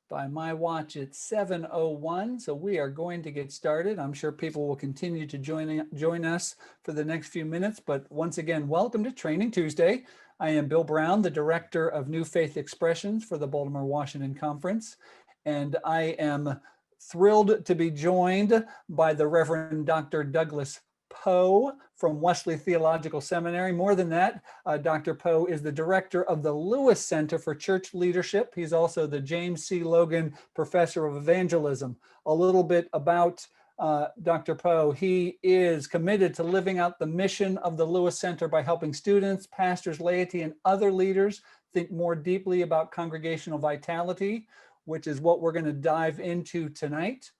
By my watch, it's 7:01, so we are going to get started. I'm sure people will continue to join us for the next few minutes, but once again, welcome to Training Tuesday. I am Bill Brown, the Director of New Faith Expressions for the Baltimore Washington Conference, and I am thrilled to be joined by the Reverend Dr. Douglas Powe from Wesley Theological Seminary. More than that, Dr. Powe is the director of the Lewis Center for Church Leadership. He's also the James C. Logan Professor of Evangelism. A little bit about Dr. Powe. He is committed to living out the mission of the Lewis Center by helping students, pastors, laity, and other leaders think more deeply about congregational vitality, which is what we're going to dive into tonight.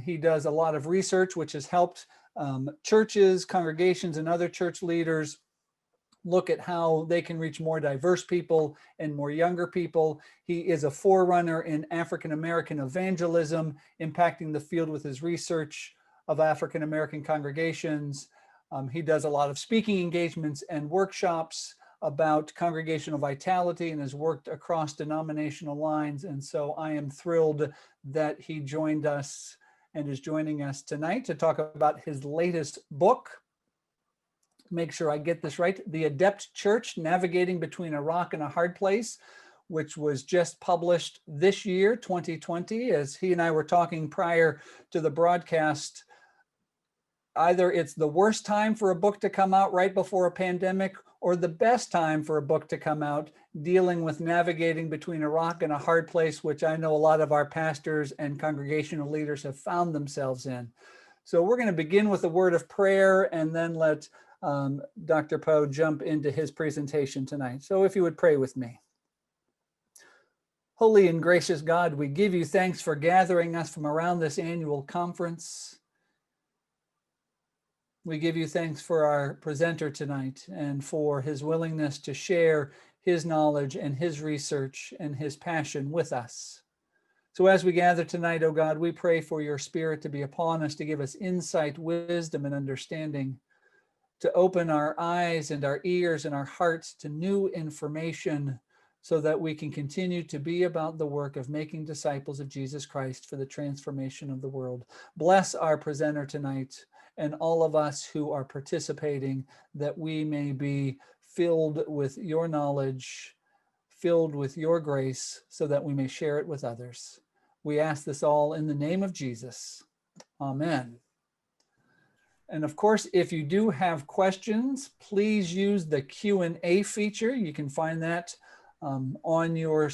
He does a lot of research, which has helped churches, congregations, and other church leaders look at how they can reach more diverse people and more younger people. He is a forerunner in African-American evangelism, impacting the field with his research of African-American congregations. He does a lot of speaking engagements and workshops about congregational vitality and has worked across denominational lines. And so I am thrilled that he joined us and is joining us tonight to talk about his latest book. Make sure I get this right. The Adept Church, Navigating Between a Rock and a Hard Place, which was just published this year, 2020. As he and I were talking prior to the broadcast, either it's the worst time for a book to come out right before a pandemic, or the best time for a book to come out dealing with navigating between a rock and a hard place, which I know a lot of our pastors and congregational leaders have found themselves in. So we're going to begin with a word of prayer and then let Dr. Powe jump into his presentation tonight. So if you would pray with me. Holy and gracious God, we give you thanks for gathering us from around this annual conference. We give you thanks for our presenter tonight and for his willingness to share his knowledge and his research and his passion with us. So as we gather tonight, oh God, we pray for your Spirit to be upon us, to give us insight, wisdom, and understanding, to open our eyes and our ears and our hearts to new information so that we can continue to be about the work of making disciples of Jesus Christ for the transformation of the world. Bless our presenter tonight and all of us who are participating, that we may be filled with your knowledge, filled with your grace, so that we may share it with others. We ask this all in the name of Jesus. Amen. And of course, if you do have questions, please use the Q&A feature. You can find that on your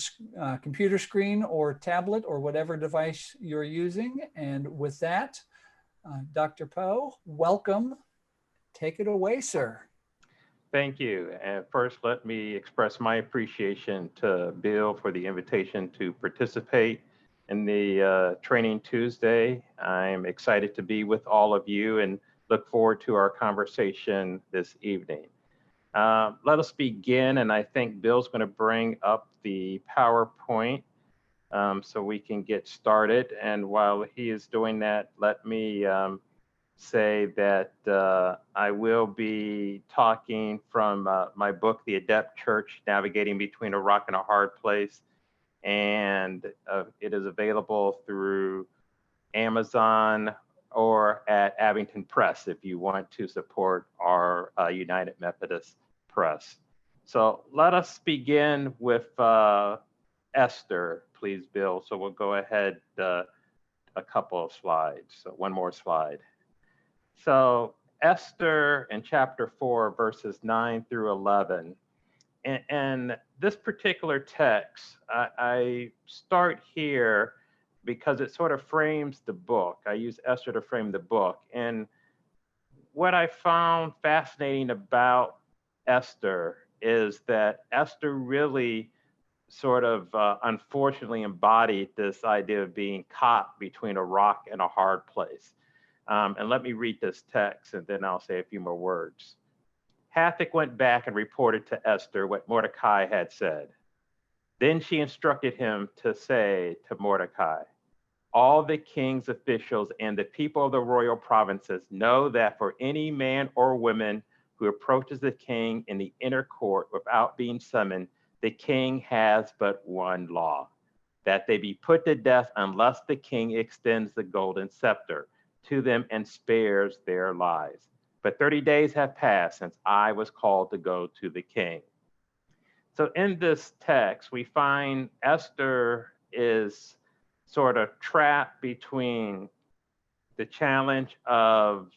computer screen or tablet or whatever device you're using. And with that, Dr. Powe, welcome. Take it away, sir. Thank you. And first, let me express my appreciation to Bill for the invitation to participate in the Training Tuesday. I'm excited to be with all of you and look forward to our conversation this evening. Let us begin, and I think Bill's going to bring up the PowerPoint so we can get started. And while he is doing that, let me say that I will be talking from my book, The Adept Church, Navigating Between a Rock and a Hard Place. And it is available through Amazon or at Abington Press if you want to support our United Methodist Press. So let us begin with Esther, please, Bill. So we'll go ahead a couple of slides. So one more slide. So Esther in chapter 4, verses 9 through 11. And this particular text, I start here because it sort of frames the book. I use Esther to frame the book. And what I found fascinating about Esther is that Esther really sort of unfortunately embodied this idea of being caught between a rock and a hard place. And let me read this text and then I'll say a few more words. Hathach went back and reported to Esther what Mordecai had said. Then she instructed him to say to Mordecai, all the king's officials and the people of the royal provinces know that for any man or woman who approaches the king in the inner court without being summoned, the king has but one law, that they be put to death unless the king extends the golden scepter to them and spares their lives. But 30 days have passed since I was called to go to the king. So in this text, we find Esther is sort of trapped between the challenge of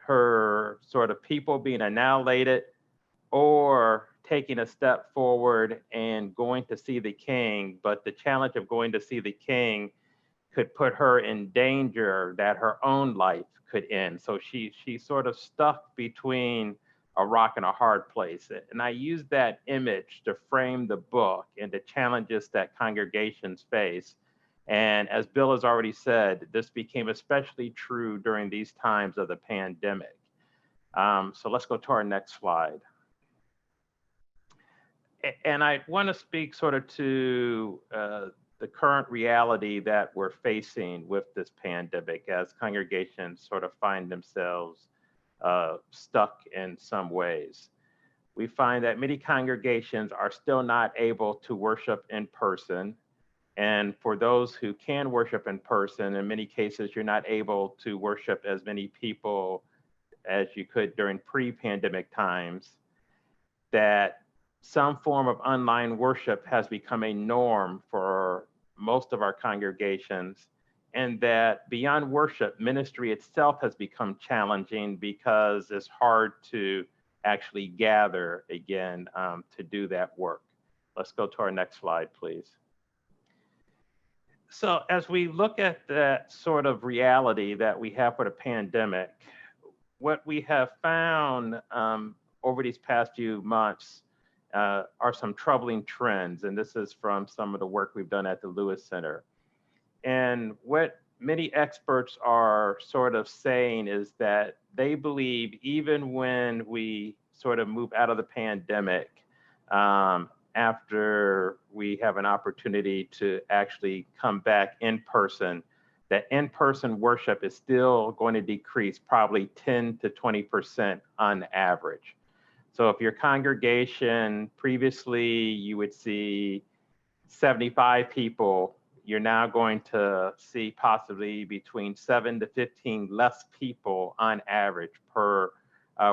her sort of people being annihilated or taking a step forward and going to see the king. But the challenge of going to see the king could put her in danger that her own life could end. So she's sort of stuck between a rock and a hard place. And I use that image to frame the book and the challenges that congregations face. And as Bill has already said, this became especially true during these times of the pandemic. So let's go to our next slide. And I want to speak sort of to the current reality that we're facing with this pandemic as congregations sort of find themselves stuck in some ways. We find that many congregations are still not able to worship in person. And for those who can worship in person, in many cases, you're not able to worship as many people as you could during pre-pandemic times, that some form of online worship has become a norm for most of our congregations, and that beyond worship, ministry itself has become challenging because it's hard to actually gather again to do that work. Let's go to our next slide, please. So as we look at that sort of reality that we have for the pandemic, what we have found over these past few months are some troubling trends. And this is from some of the work we've done at the Lewis Center. And what many experts are sort of saying is that they believe even when we sort of move out of the pandemic, after we have an opportunity to actually come back in person, that in-person worship is still going to decrease probably 10 to 20% on average. So if your congregation previously you would see 75 people, you're now going to see possibly between 7 to 15 less people on average per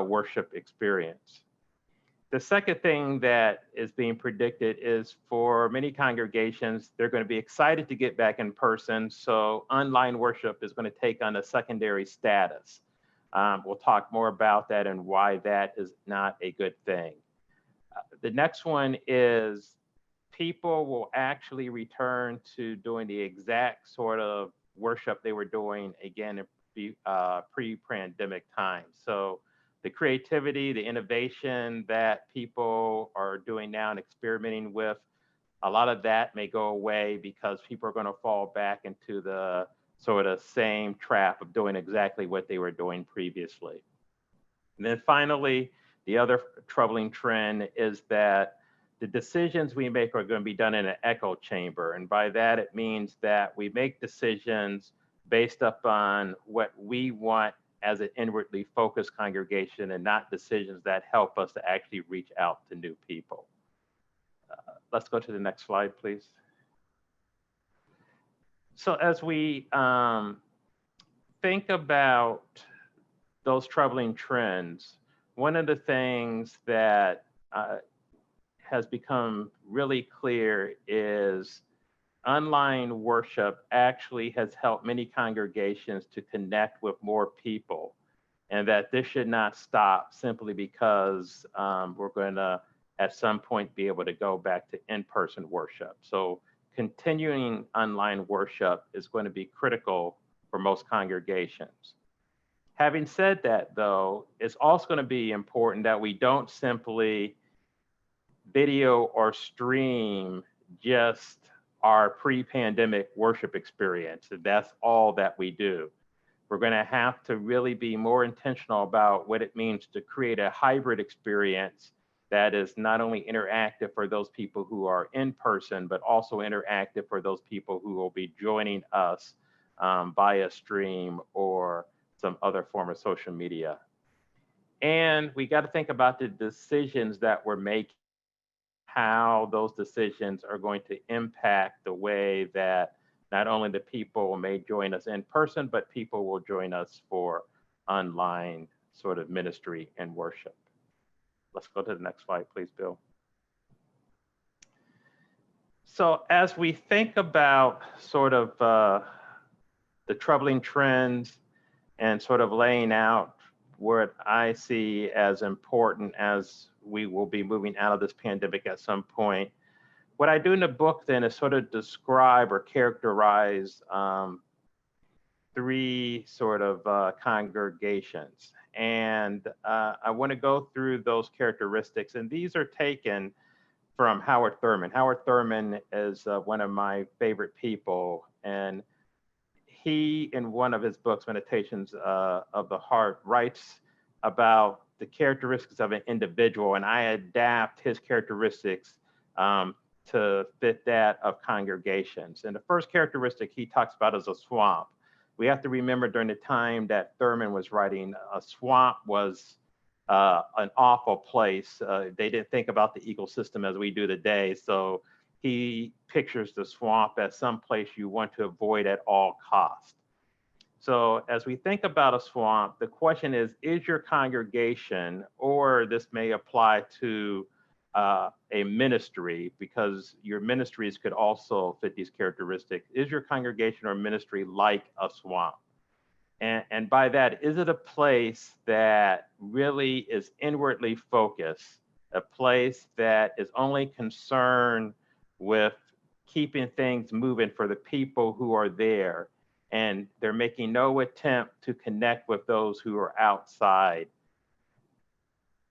worship experience. The second thing that is being predicted is for many congregations, they're going to be excited to get back in person. So online worship is going to take on a secondary status. We'll talk more about that and why that is not a good thing. The next one is people will actually return to doing the exact sort of worship they were doing again in pre-pandemic times. So the creativity, the innovation that people are doing now and experimenting with, a lot of that may go away because people are going to fall back into the sort of same trap of doing exactly what they were doing previously. And then finally, the other troubling trend is that the decisions we make are going to be done in an echo chamber. And by that, it means that we make decisions based upon what we want as an inwardly focused congregation and not decisions that help us to actually reach out to new people. Let's go to the next slide, please. So as we think about those troubling trends, one of the things that has become really clear is online worship actually has helped many congregations to connect with more people, and that this should not stop simply because we're going to at some point be able to go back to in-person worship. So continuing online worship is going to be critical for most congregations. Having said that, though, it's also going to be important that we don't simply video or stream just our pre-pandemic worship experience. That's all that we do. We're going to have to really be more intentional about what it means to create a hybrid experience that is not only interactive for those people who are in person, but also interactive for those people who will be joining us via stream or some other form of social media. And we got to think about the decisions that we're making. how those decisions are going to impact the way that not only the people may join us in person, but people will join us for online sort of ministry and worship. Let's go to the next slide, please, Bill. So as we think about sort of the troubling trends and sort of laying out what I see as important as we will be moving out of this pandemic at some point, what I do in the book then is sort of describe or characterize three sort of congregations. And I want to go through those characteristics. And these are taken from Howard Thurman. Howard Thurman is one of my favorite people. And he, in one of his books, Meditations of the Heart, writes about the characteristics of an individual. And I adapt his characteristics to fit that of congregations. And the first characteristic he talks about is a swamp. We have to remember during the time that Thurman was writing, a swamp was an awful place. They didn't think about the ecosystem as we do today. So he pictures the swamp as some place you want to avoid at all costs. So as we think about a swamp, the question is your congregation, or this may apply to a ministry, because your ministries could also fit these characteristics. Is your congregation or ministry like a swamp? And by that, is it a place that really is inwardly focused, a place that is only concerned with keeping things moving for the people who are there, and they're making no attempt to connect with those who are outside?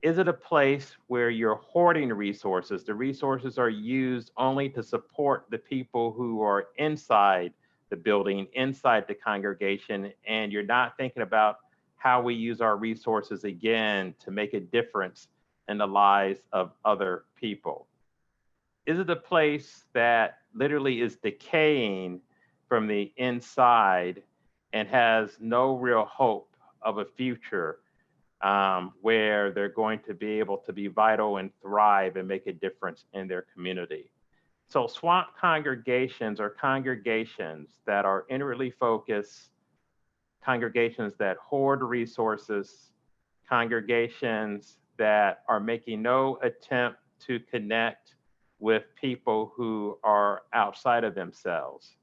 Is it a place where you're hoarding resources? The resources are used only to support the people who are inside the building, inside the congregation, and you're not thinking about how we use our resources again to make a difference in the lives of other people? Is it a place that literally is decaying from the inside and has no real hope of a future where they're going to be able to be vital and thrive and make a difference in their community? So swamp congregations are congregations that are inwardly focused, congregations that hoard resources, congregations that are making no attempt to connect with people who are outside of themselves.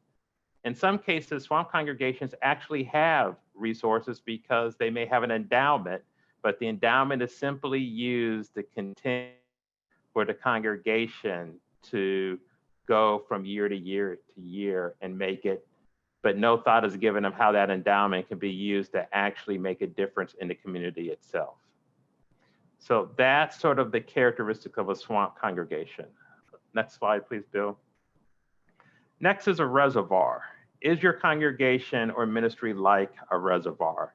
In some cases, swamp congregations actually have resources because they may have an endowment, but the endowment is simply used to continue for the congregation to go from year to year and make it, but no thought is given of how that endowment can be used to actually make a difference in the community itself. So that's sort of the characteristic of a swamp congregation. Next slide, please, Bill. Next is a reservoir. Is your congregation or ministry like a reservoir?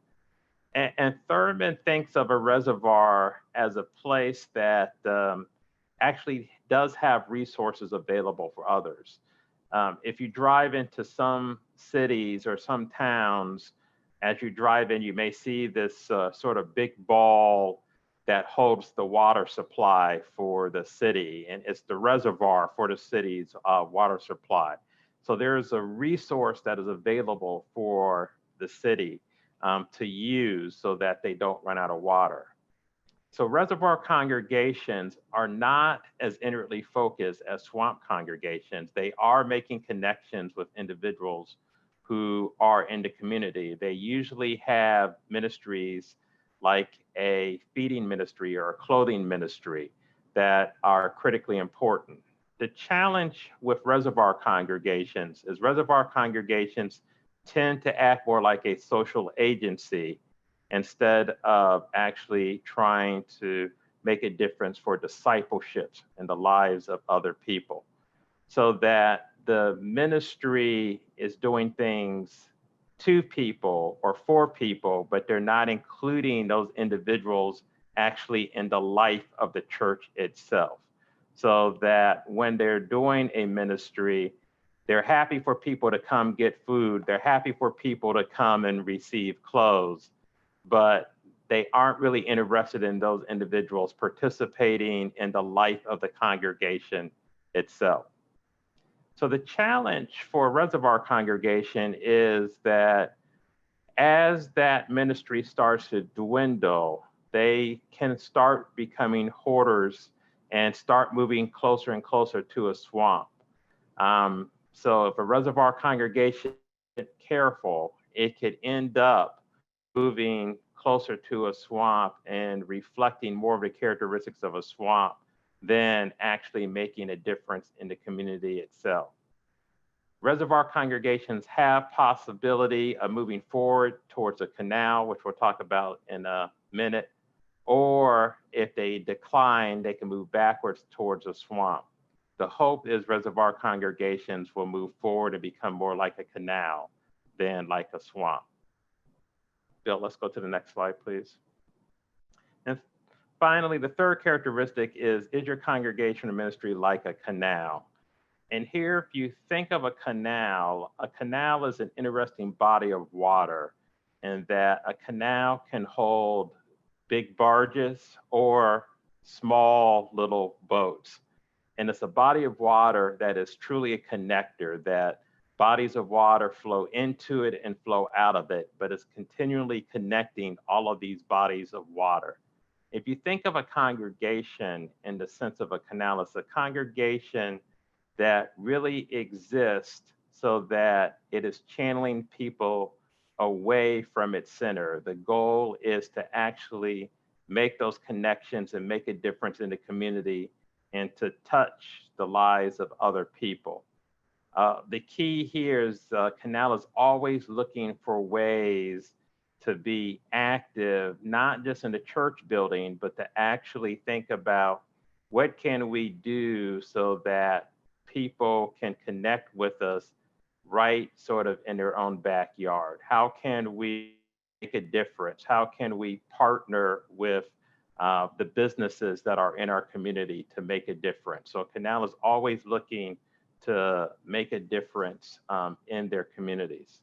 And Thurman thinks of a reservoir as a place that actually does have resources available for others. If you drive into some cities or some towns, as you drive in, you may see this sort of big ball that holds the water supply for the city, and it's the reservoir for the city's water supply. So there's a resource that is available for the city to use so that they don't run out of water. So reservoir congregations are not as inwardly focused as swamp congregations. They are making connections with individuals who are in the community. They usually have ministries like a feeding ministry or a clothing ministry that are critically important. The challenge with reservoir congregations is reservoir congregations tend to act more like a social agency instead of actually trying to make a difference for discipleships in the lives of other people. So that the ministry is doing things to people or for people, but they're not including those individuals actually in the life of the church itself. So that when they're doing a ministry, they're happy for people to come get food. They're happy for people to come and receive clothes, but they aren't really interested in those individuals participating in the life of the congregation itself. So the challenge for a Reservoir congregation is that as that ministry starts to dwindle, they can start becoming hoarders and start moving closer and closer to a swamp. So if a Reservoir congregation isn't careful, it could end up moving closer to a swamp and reflecting more of the characteristics of a swamp than actually making a difference in the community itself. Reservoir congregations have possibility of moving forward towards a canal, which we'll talk about in a minute, or if they decline, they can move backwards towards a swamp. The hope is Reservoir congregations will move forward and become more like a canal than like a swamp. Bill, let's go to the next slide, please. And finally, the third characteristic is your congregation or ministry like a canal? And here, if you think of a canal is an interesting body of water, and that a canal can hold big barges or small little boats. And it's a body of water that is truly a connector, that bodies of water flow into it and flow out of it, but it's continually connecting all of these bodies of water. If you think of a congregation in the sense of a canal, it's a congregation that really exists so that it is channeling people away from its center. The goal is to actually make those connections and make a difference in the community and to touch the lives of other people. The key here is Canal is always looking for ways to be active, not just in the church building, but to actually think about what can we do so that people can connect with us right sort of in their own backyard. How can we make a difference? How can we partner with the businesses that are in our community to make a difference? So Canal is always looking to make a difference in their communities.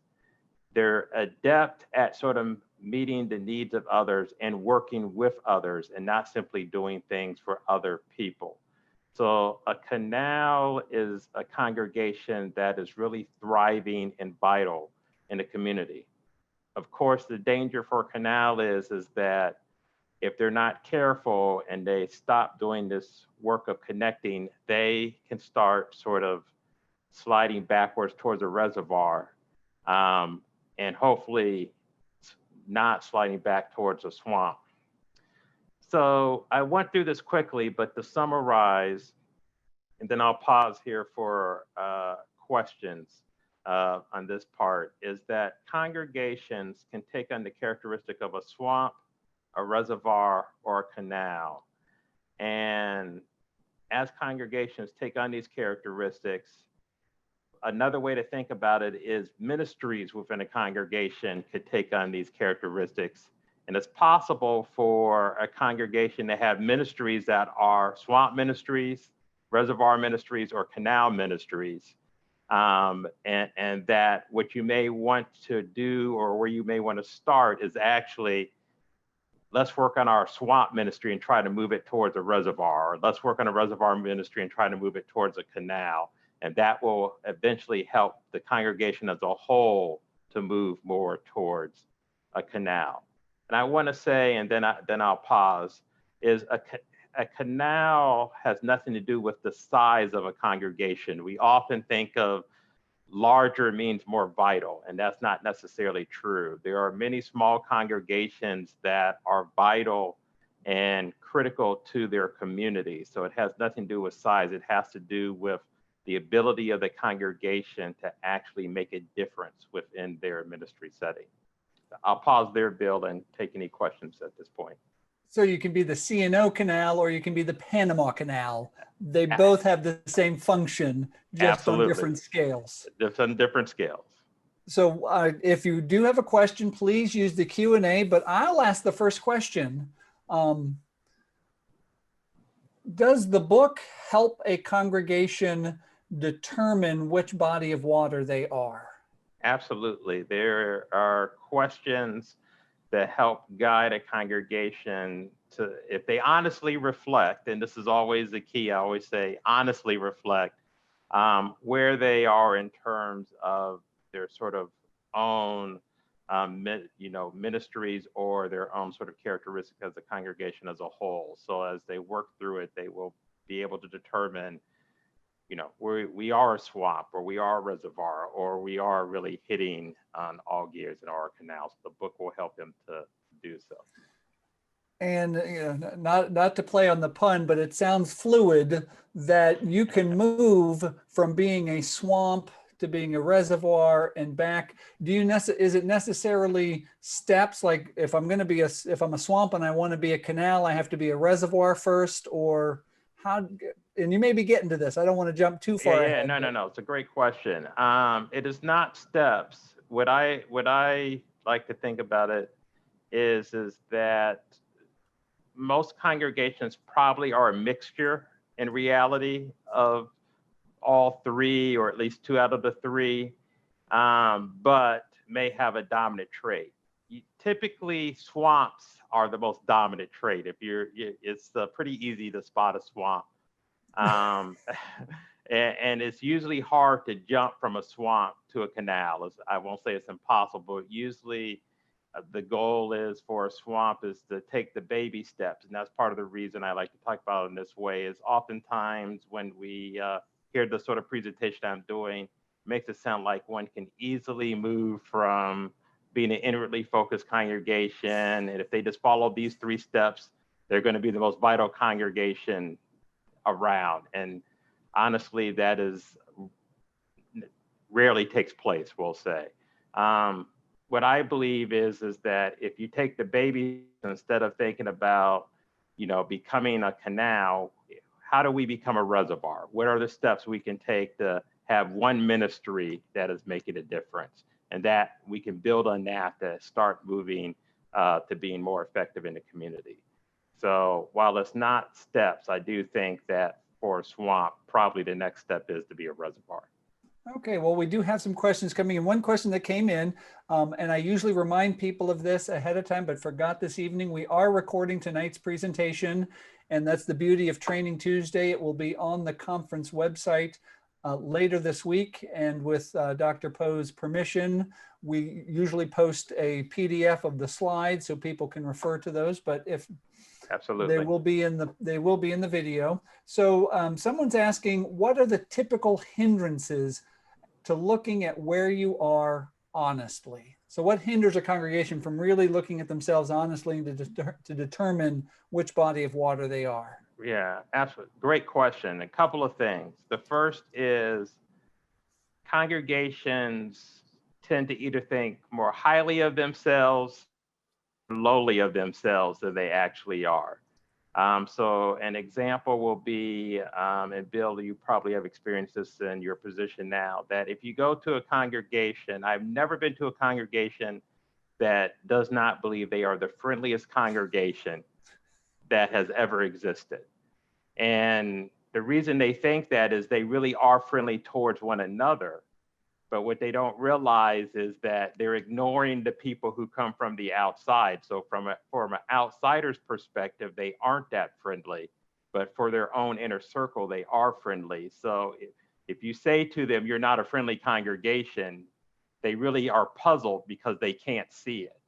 They're adept at sort of meeting the needs of others and working with others and not simply doing things for other people. So a canal is a congregation that is really thriving and vital in the community. Of course, the danger for a canal is that if they're not careful and they stop doing this work of connecting, they can start sort of sliding backwards towards a reservoir and hopefully not sliding back towards a swamp. So I went through this quickly, but to summarize, and then I'll pause here for questions on this part, is that congregations can take on the characteristic of a swamp, a reservoir, or a canal. And as congregations take on these characteristics, another way to think about it is ministries within a congregation could take on these characteristics. And it's possible for a congregation to have ministries that are swamp ministries, reservoir ministries, or canal ministries. And that what you may want to do or where you may want to start is actually, let's work on our swamp ministry and try to move it towards a reservoir. Or let's work on a reservoir ministry and try to move it towards a canal. And that will eventually help the congregation as a whole to move more towards a canal. And I want to say, and then I'll pause, is a canal has nothing to do with the size of a congregation. We often think of larger means more vital, and that's not necessarily true. There are many small congregations that are vital and critical to their community. So it has nothing to do with size. It has to do with the ability of the congregation to actually make a difference within their ministry setting. I'll pause there, Bill, and take any questions at this point. So you can be the C&O Canal or you can be the Panama Canal. They both have the same function, just Absolutely. on different scales. Just on different scales. So if you do have a question, please use the Q&A, but I'll ask the first question. Does the book help a congregation determine which body of water they are? Absolutely. There are questions that help guide a congregation to, if they honestly reflect, and this is always the key, I always say, honestly reflect where they are in terms of their sort of own, ministries or their own sort of characteristics as a congregation as a whole. So as they work through it, they will be able to determine, we are a swamp, or we are a reservoir, or we are really hitting on all gears in our canals. The book will help them to do so. And not to play on the pun, but it sounds fluid that you can move from being a swamp to being a reservoir and back. Is it necessarily steps? Like if I'm a swamp and I want to be a canal, I have to be a reservoir first, or how? And you may be getting to this. I don't want to jump too far ahead. No. It's a great question. It is not steps. What I like to think about it is that most congregations probably are a mixture in reality of all three, or at least two out of the three, but may have a dominant trait. Typically, swamps are the most dominant trait. It's pretty easy to spot a swamp. And it's usually hard to jump from a swamp to a canal. I won't say it's impossible. Usually the goal is for a swamp is to take the baby steps. And that's part of the reason I like to talk about it in this way, is oftentimes when we hear the sort of presentation I'm doing, it makes it sound like one can easily move from being an inwardly focused congregation. And if they just follow these 3 steps, they're going to be the most vital congregation around. And honestly, that rarely takes place, we'll say. What I believe is that if you take the baby, instead of thinking about, becoming a canal, how do we become a reservoir? What are the steps we can take to have one ministry that is making a difference? And that we can build on that to start moving to being more effective in the community. So while it's not steps, I do think that for a swamp, probably the next step is to be a reservoir. Okay, well, we do have some questions coming in. One question that came in, and I usually remind people of this ahead of time, but forgot this evening. We are recording tonight's presentation, and that's the beauty of Training Tuesday. It will be on the conference website later this week, and with Dr. Powe's permission, we usually post a PDF of the slides so people can refer to those. But if absolutely, they will be in the video. So someone's asking, what are the typical hindrances to looking at where you are honestly? So what hinders a congregation from really looking at themselves honestly to determine which body of water they are? Yeah, absolutely. Great question. A couple of things. The first is congregations tend to either think more highly of themselves, lowly of themselves than they actually are. So an example will be, and Bill, you probably have experienced this in your position now, that if you go to a congregation, I've never been to a congregation that does not believe they are the friendliest congregation that has ever existed. And the reason they think that is they really are friendly towards one another. But what they don't realize is that they're ignoring the people who come from the outside. So from an outsider's perspective, they aren't that friendly, but for their own inner circle, they are friendly. So if you say to them, you're not a friendly congregation, they really are puzzled because they can't see it.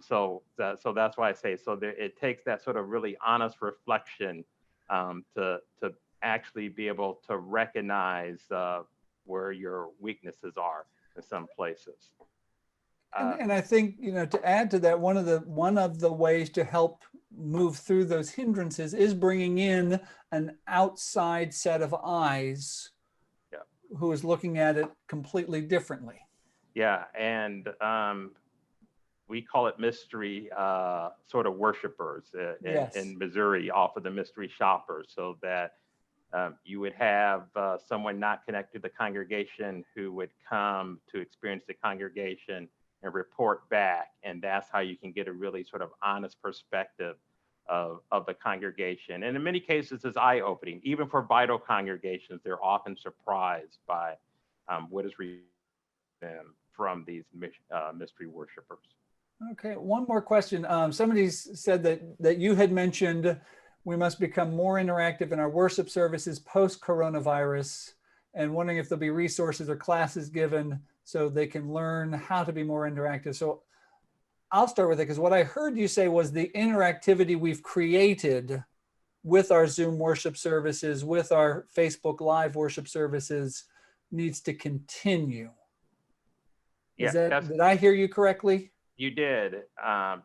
So that's why I say, it takes that sort of really honest reflection to actually be able to recognize where your weaknesses are in some places. And I think, to add to that, one of the ways to help move through those hindrances is bringing in an outside set of eyes who is looking at it completely differently. Yeah, and we call it mystery sort of worshipers in Missouri, off of the mystery shoppers, so that you would have someone not connected to the congregation who would come to experience the congregation and report back. And that's how you can get a really sort of honest perspective of the congregation. And in many cases, it's eye-opening. Even for vital congregations, they're often surprised by what is them from these mystery worshipers. Okay, one more question. Somebody said that you had mentioned we must become more interactive in our worship services post-coronavirus, and wondering if there'll be resources or classes given so they can learn how to be more interactive. So I'll start with it, because what I heard you say was the interactivity we've created with our Zoom worship services, with our Facebook Live worship services, needs to continue. Yeah, Did I hear you correctly? you did.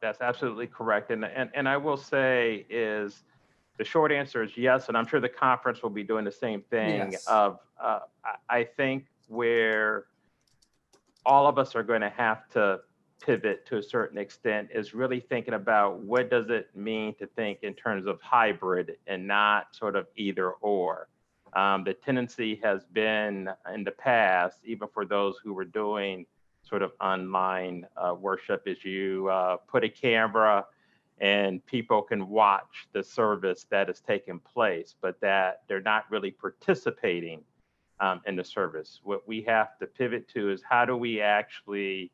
That's absolutely correct. And I will say is the short answer is yes, and I'm sure the conference will be doing the same thing. Yes. I think where all of us are going to have to pivot to a certain extent is really thinking about what does it mean to think in terms of hybrid and not sort of either or. The tendency has been in the past, even for those who were doing sort of online worship, is you put a camera and people can watch the service that is taking place, but that they're not really participating in the service. What we have to pivot to is how do we actually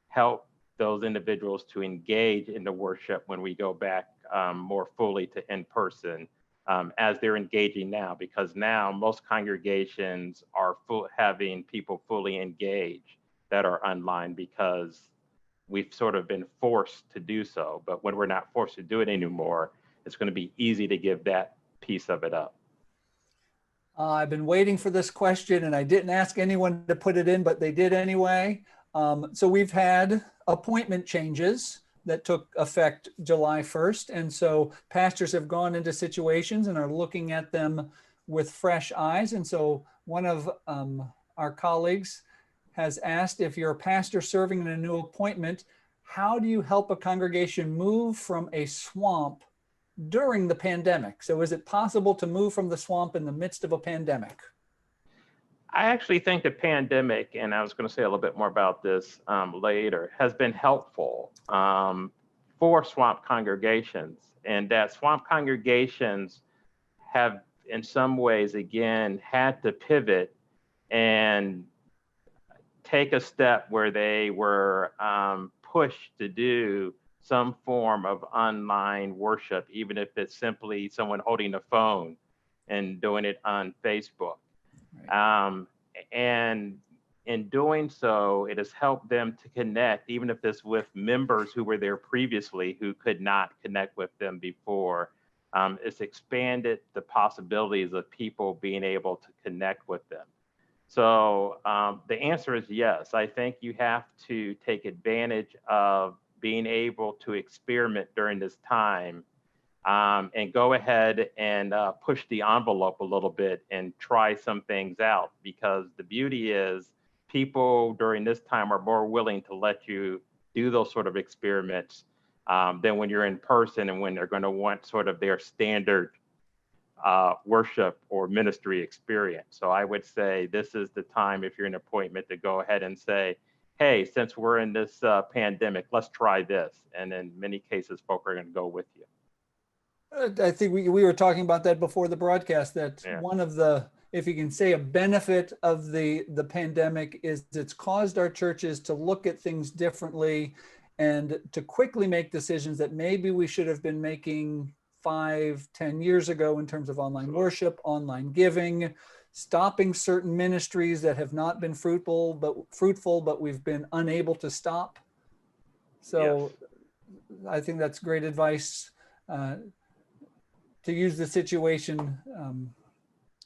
help those individuals to engage in the worship when we go back more fully to in-person as they're engaging now, because now most congregations are having people fully engaged that are online because we've sort of been forced to do so. But when we're not forced to do it anymore, it's going to be easy to give that piece of it up. I've been waiting for this question, and I didn't ask anyone to put it in, but they did anyway. So we've had appointment changes that took effect July 1st. And so pastors have gone into situations and are looking at them with fresh eyes. And so one of our colleagues has asked, if you're a pastor serving in a new appointment, how do you help a congregation move from a swamp during the pandemic? So is it possible to move from the swamp in the midst of a pandemic? I actually think the pandemic, and I was going to say a little bit more about this later, has been helpful for swamp congregations, and that swamp congregations have in some ways, again, had to pivot and take a step where they were pushed to do some form of online worship, even if it's simply someone holding a phone and doing it on Facebook. Right. And in doing so, it has helped them to connect, even if it's with members who were there previously who could not connect with them before. It's expanded the possibilities of people being able to connect with them. So the answer is yes. I think you have to take advantage of being able to experiment during this time and go ahead and push the envelope a little bit and try some things out, because the beauty is people during this time are more willing to let you do those sort of experiments than when you're in person and when they're going to want sort of their standard worship or ministry experience. So I would say this is the time, if you're in an appointment, to go ahead and say, hey, since we're in this pandemic, let's try this. And in many cases, folk are going to go with you. I think we were talking about that before the broadcast, that one of the, if you can say, a benefit of the pandemic is it's caused our churches to look at things differently and to quickly make decisions that maybe we should have been making 5-10 years ago in terms of online worship, online giving, stopping certain ministries that have not been fruitful, but we've been unable to stop. So yes. I think that's great advice to use the situation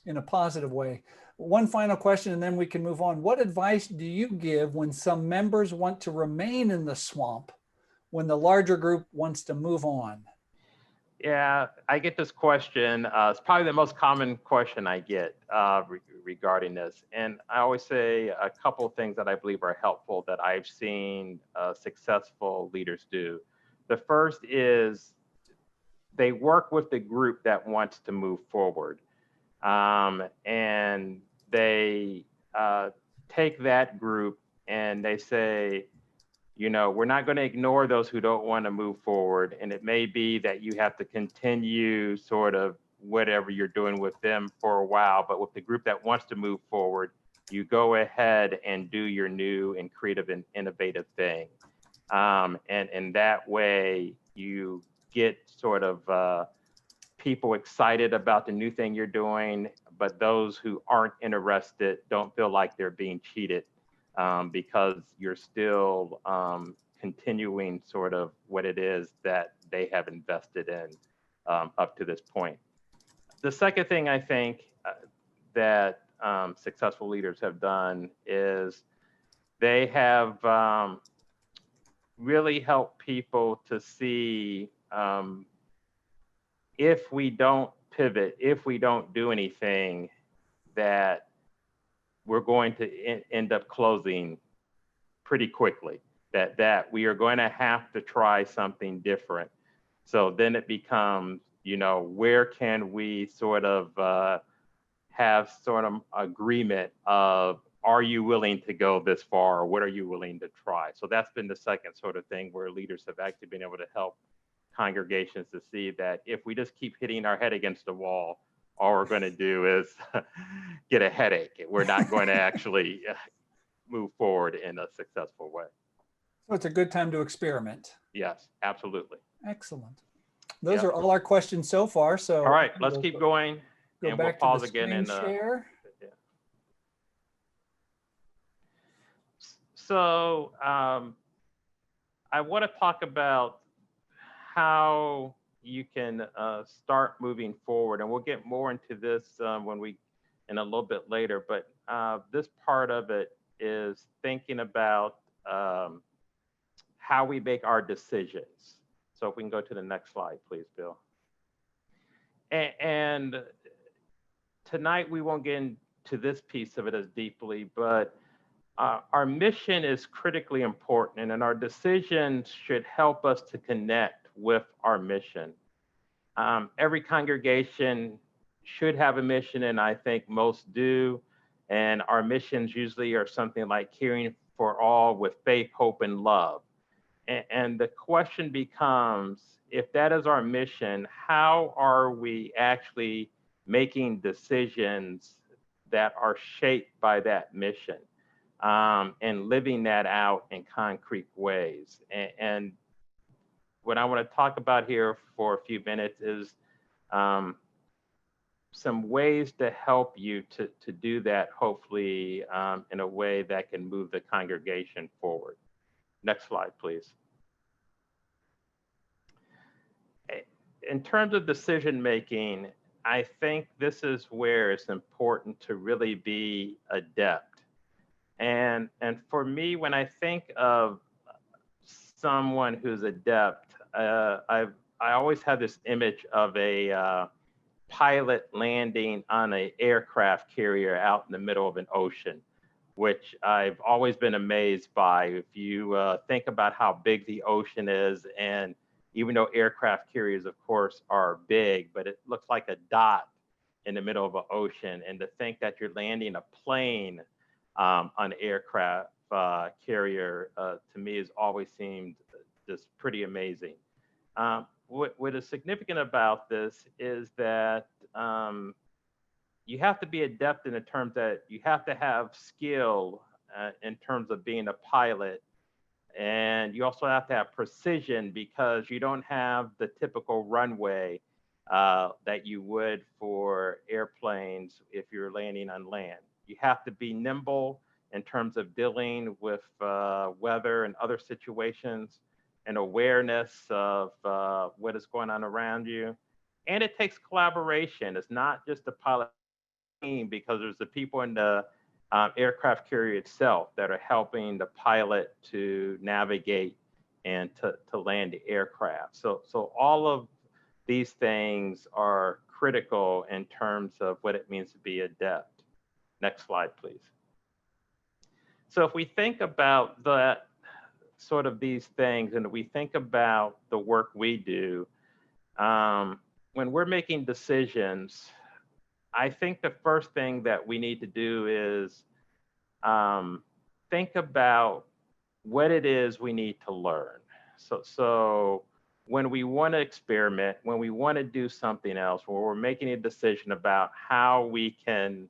in a positive way. One final question, and then we can move on. What advice do you give when some members want to remain in the swamp when the larger group wants to move on? Yeah, I get this question. It's probably the most common question I get regarding this. And I always say a couple of things that I believe are helpful that I've seen successful leaders do. The first is they work with the group that wants to move forward. And they take that group and they say, you know, we're not going to ignore those who don't want to move forward. And it may be that you have to continue sort of whatever you're doing with them for a while, but with the group that wants to move forward, you go ahead and do your new and creative and innovative thing. And that way you get sort of people excited about the new thing you're doing, but those who aren't interested don't feel like they're being cheated because you're still continuing sort of what it is that they have invested in up to this point. The second thing I think that successful leaders have done is they have really helped people to see if we don't pivot, if we don't do anything, that we're going to end up closing pretty quickly, that we are going to have to try something different. So then it becomes, you know, where can we sort of have sort of agreement of, are you willing to go this far, or what are you willing to try? So that's been the second sort of thing where leaders have actually been able to help congregations to see that if we just keep hitting our head against the wall, all we're going to do is get a headache. We're not going to actually move forward in a successful way. So it's a good time to experiment. Yes, absolutely. Excellent. Those are all our questions so far. So all right, let's keep going. Go and back we'll pause to the again and share. Yeah. So I want to talk about how you can start moving forward, and we'll get more into this when we in a little bit later. But this part of it is thinking about how we make our decisions. So if we can go to the next slide, please, Bill. And tonight we won't get into this piece of it as deeply, but our mission is critically important, and our decisions should help us to connect with our mission. Every congregation should have a mission, and I think most do. And our missions usually are something like caring for all with faith, hope, and love. And the question becomes, if that is our mission, how are we actually making decisions that are shaped by that mission and living that out in concrete ways? And what I want to talk about here for a few minutes is some ways to help you to do that, hopefully in a way that can move the congregation forward. Next slide, please. In terms of decision making, I think this is where it's important to really be adept. And for me, when I think of someone who's adept, I always have this image of a pilot landing on an aircraft carrier out in the middle of an ocean, which I've always been amazed by. If you think about how big the ocean is, and even though aircraft carriers, of course, are big, but it looks like a dot in the middle of an ocean. And to think that you're landing a plane on an aircraft carrier, to me, has always seemed just pretty amazing. What is significant about this is that you have to be adept in the terms that you have to have skill in terms of being a pilot. And you also have to have precision, because you don't have the typical runway that you would for airplanes if you're landing on land. You have to be nimble in terms of dealing with weather and other situations, and awareness of what is going on around you. And it takes collaboration. It's not just the pilot team, because there's the people in the aircraft carrier itself that are helping the pilot to navigate and to land the aircraft. So all of these things are critical in terms of what it means to be adept. Next slide, please. So if we think about that, sort of these things, and we think about the work we do, when we're making decisions, I think the first thing that we need to do is think about what it is we need to learn. So when we want to experiment, when we want to do something else, when we're making a decision about how we can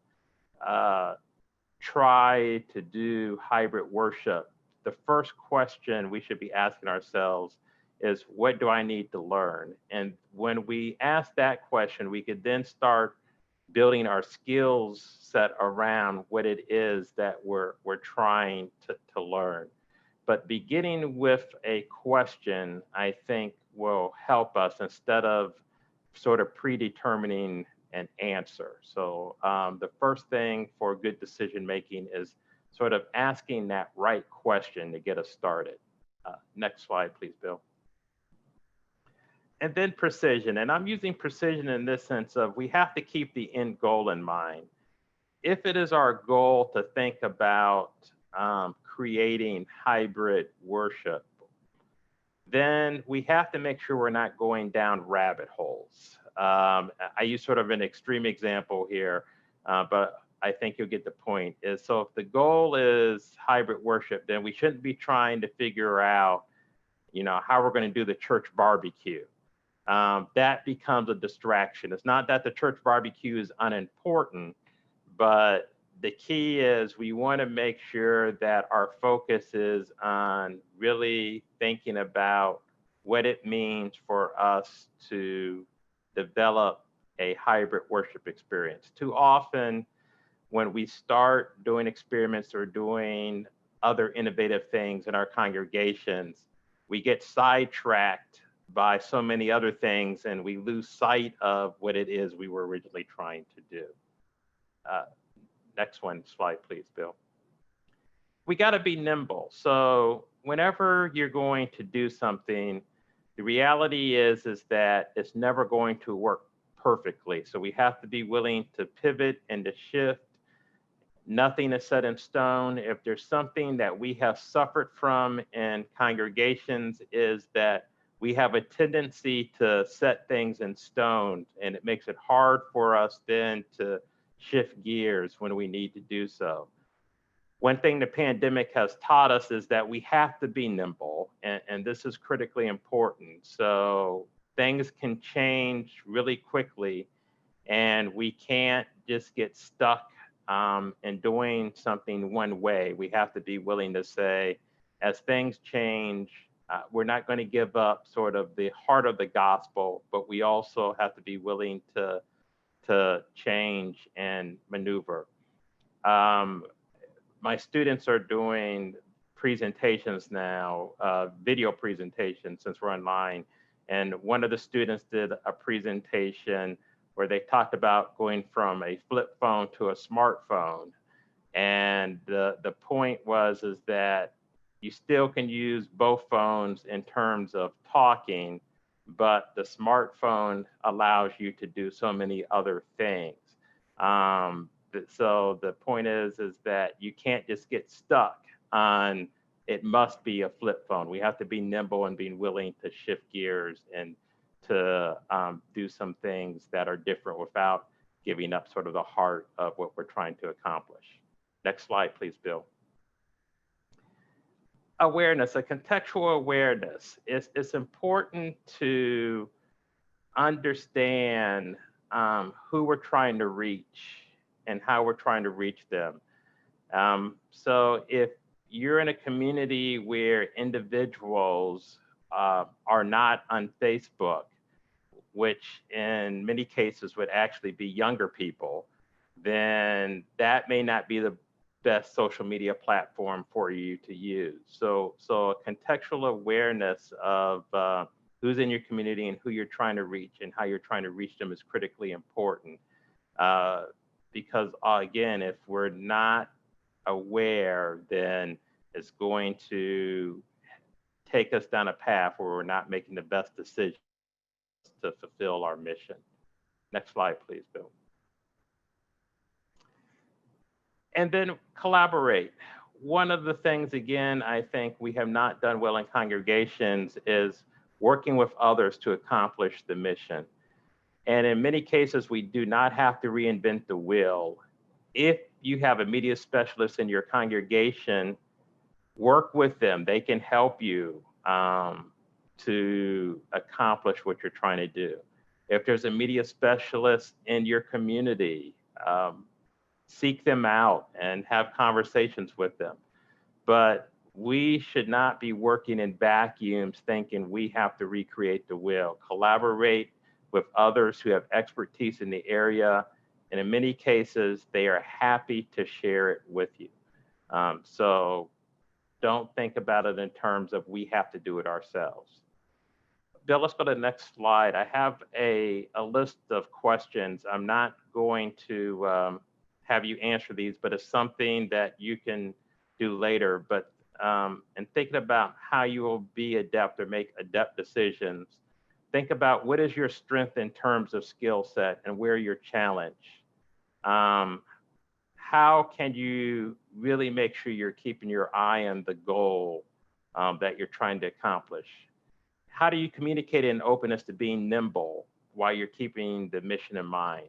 try to do hybrid worship, the first question we should be asking ourselves is, what do I need to learn? And when we ask that question, we could then start building our skills set around what it is that we're trying to learn. But beginning with a question, I think, will help us instead of sort of predetermining an answer. So the first thing for good decision making is sort of asking that right question to get us started. Next slide, please, Bill. And then precision. And I'm using precision in this sense of we have to keep the end goal in mind. If it is our goal to think about creating hybrid worship, then we have to make sure we're not going down rabbit holes. I use sort of an extreme example here, but I think you'll get the point. So if the goal is hybrid worship, then we shouldn't be trying to figure out, how we're going to do the church barbecue. That becomes a distraction. It's not that the church barbecue is unimportant, but the key is we want to make sure that our focus is on really thinking about what it means for us to develop a hybrid worship experience. Too often, when we start doing experiments or doing other innovative things in our congregations, we get sidetracked by so many other things and we lose sight of what it is we were originally trying to do. Next one slide, please, Bill. We got to be nimble. So whenever you're going to do something, the reality is that it's never going to work perfectly. So we have to be willing to pivot and to shift. Nothing is set in stone. If there's something that we have suffered from in congregations is that we have a tendency to set things in stone, and it makes it hard for us then to shift gears when we need to do so. One thing the pandemic has taught us is that we have to be nimble, and this is critically important. So things can change really quickly, and we can't just get stuck in doing something one way. We have to be willing to say, as things change, we're not going to give up sort of the heart of the gospel, but we also have to be willing to change and maneuver. My students are doing presentations now, video presentations since we're online. And one of the students did a presentation where they talked about going from a flip phone to a smartphone. And the point is that you still can use both phones in terms of talking, but the smartphone allows you to do so many other things. So the point is that you can't just get stuck on it must be a flip phone. We have to be nimble and being willing to shift gears and to do some things that are different without giving up sort of the heart of what we're trying to accomplish. Next slide, please, Bill. Awareness, a contextual awareness. It's important to understand who we're trying to reach and how we're trying to reach them. So if you're in a community where individuals are not on Facebook, which in many cases would actually be younger people, then that may not be the best social media platform for you to use. So a contextual awareness of who's in your community and who you're trying to reach and how you're trying to reach them is critically important. Because again, if we're not aware, then it's going to take us down a path where we're not making the best decisions to fulfill our mission. Next slide, please, Bill. And then collaborate. One of the things, again, I think we have not done well in congregations is working with others to accomplish the mission. And in many cases, we do not have to reinvent the wheel. If you have a media specialist in your congregation, work with them. They can help you to accomplish what you're trying to do. If there's a media specialist in your community, seek them out and have conversations with them. But We should not be working in vacuums thinking we have to recreate the wheel. Collaborate with others who have expertise in the area. And in many cases, they are happy to share it with you. So don't think about it in terms of we have to do it ourselves. Bill, let's go to the next slide. I have a list of questions. I'm not going to have you answer these, but it's something that you can do later. But and thinking about how you will be adept or make adept decisions, think about what is your strength in terms of skill set and where your challenge. How can you really make sure you're keeping your eye on the goal that you're trying to accomplish? How do you communicate in openness to being nimble while you're keeping the mission in mind?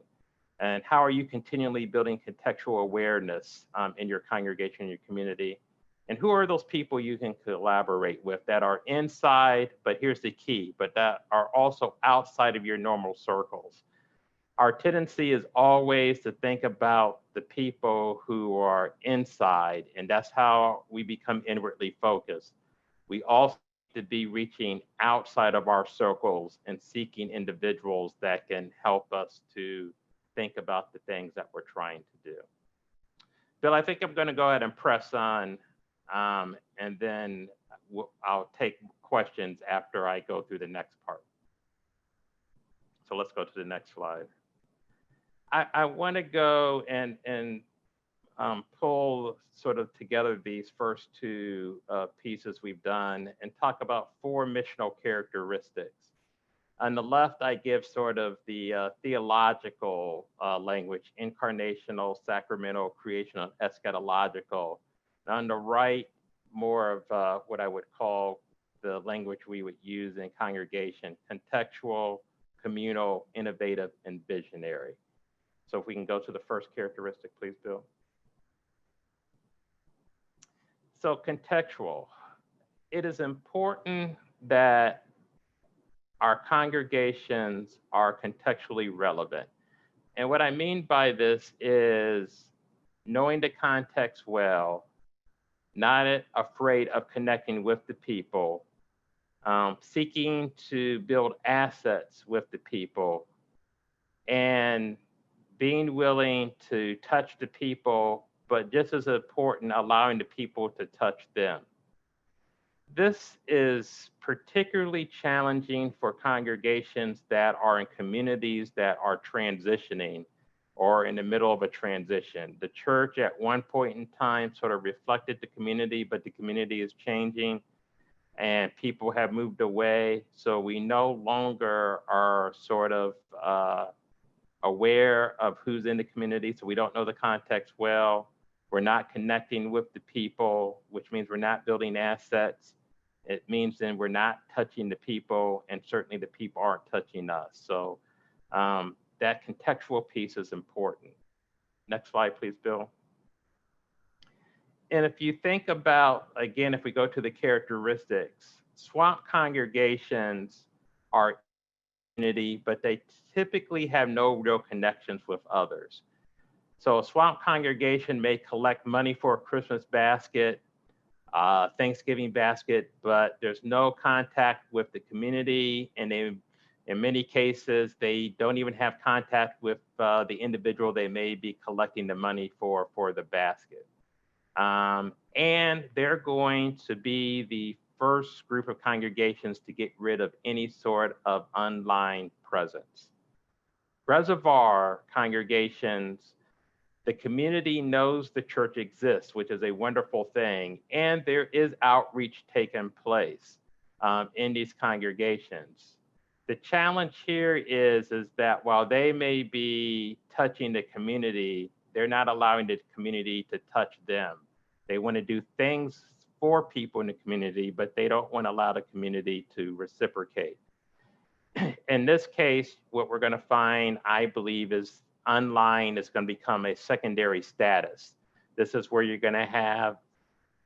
And how are you continually building contextual awareness in your congregation, in your community? And who are those people you can collaborate with that are inside, but here's the key, but that are also outside of your normal circles? Our tendency is always to think about the people who are inside, and that's how we become inwardly focused. We also to be reaching outside of our circles and seeking individuals that can help us to think about the things that we're trying to do. Bill, I think I'm going to go ahead and press on, and then I'll take questions after I go through the next part. So let's go to the next slide. I want to go and pull sort of together these first two pieces we've done and talk about 4 missional characteristics. On the left, I give sort of the theological language: incarnational, sacramental, creational, eschatological. And on the right, more of what I would call the language we would use in congregation: contextual, communal, innovative, and visionary. So if we can go to the first characteristic, please, Bill. So contextual. It is important that our congregations are contextually relevant. And what I mean by this is knowing the context well, not afraid of connecting with the people, seeking to build assets with the people, and being willing to touch the people, but just as important, allowing the people to touch them. This is particularly challenging for congregations that are in communities that are transitioning or in the middle of a transition. The church at one point in time sort of reflected the community, but the community is changing and people have moved away. So we no longer are sort of aware of who's in the community, so we don't know the context well. We're not connecting with the people, which means we're not building assets. It means then we're not touching the people, and certainly the people aren't touching us. So that contextual piece is important. Next slide, please, Bill. And if you think about, again, if we go to the characteristics, swamp congregations are community, but they typically have no real connections with others. So a swamp congregation may collect money for a Christmas basket, Thanksgiving basket, but there's no contact with the community, and in many cases, they don't even have contact with the individual they may be collecting the money for the basket. And they're going to be the first group of congregations to get rid of any sort of online presence. Reservoir congregations, the community knows the church exists, which is a wonderful thing, and there is outreach taking place in these congregations. The challenge here is that while they may be touching the community, they're not allowing the community to touch them. They want to do things for people in the community, but they don't want to allow the community to reciprocate. In this case, what we're going to find, I believe, is online is going to become a secondary status. This is where you're going to have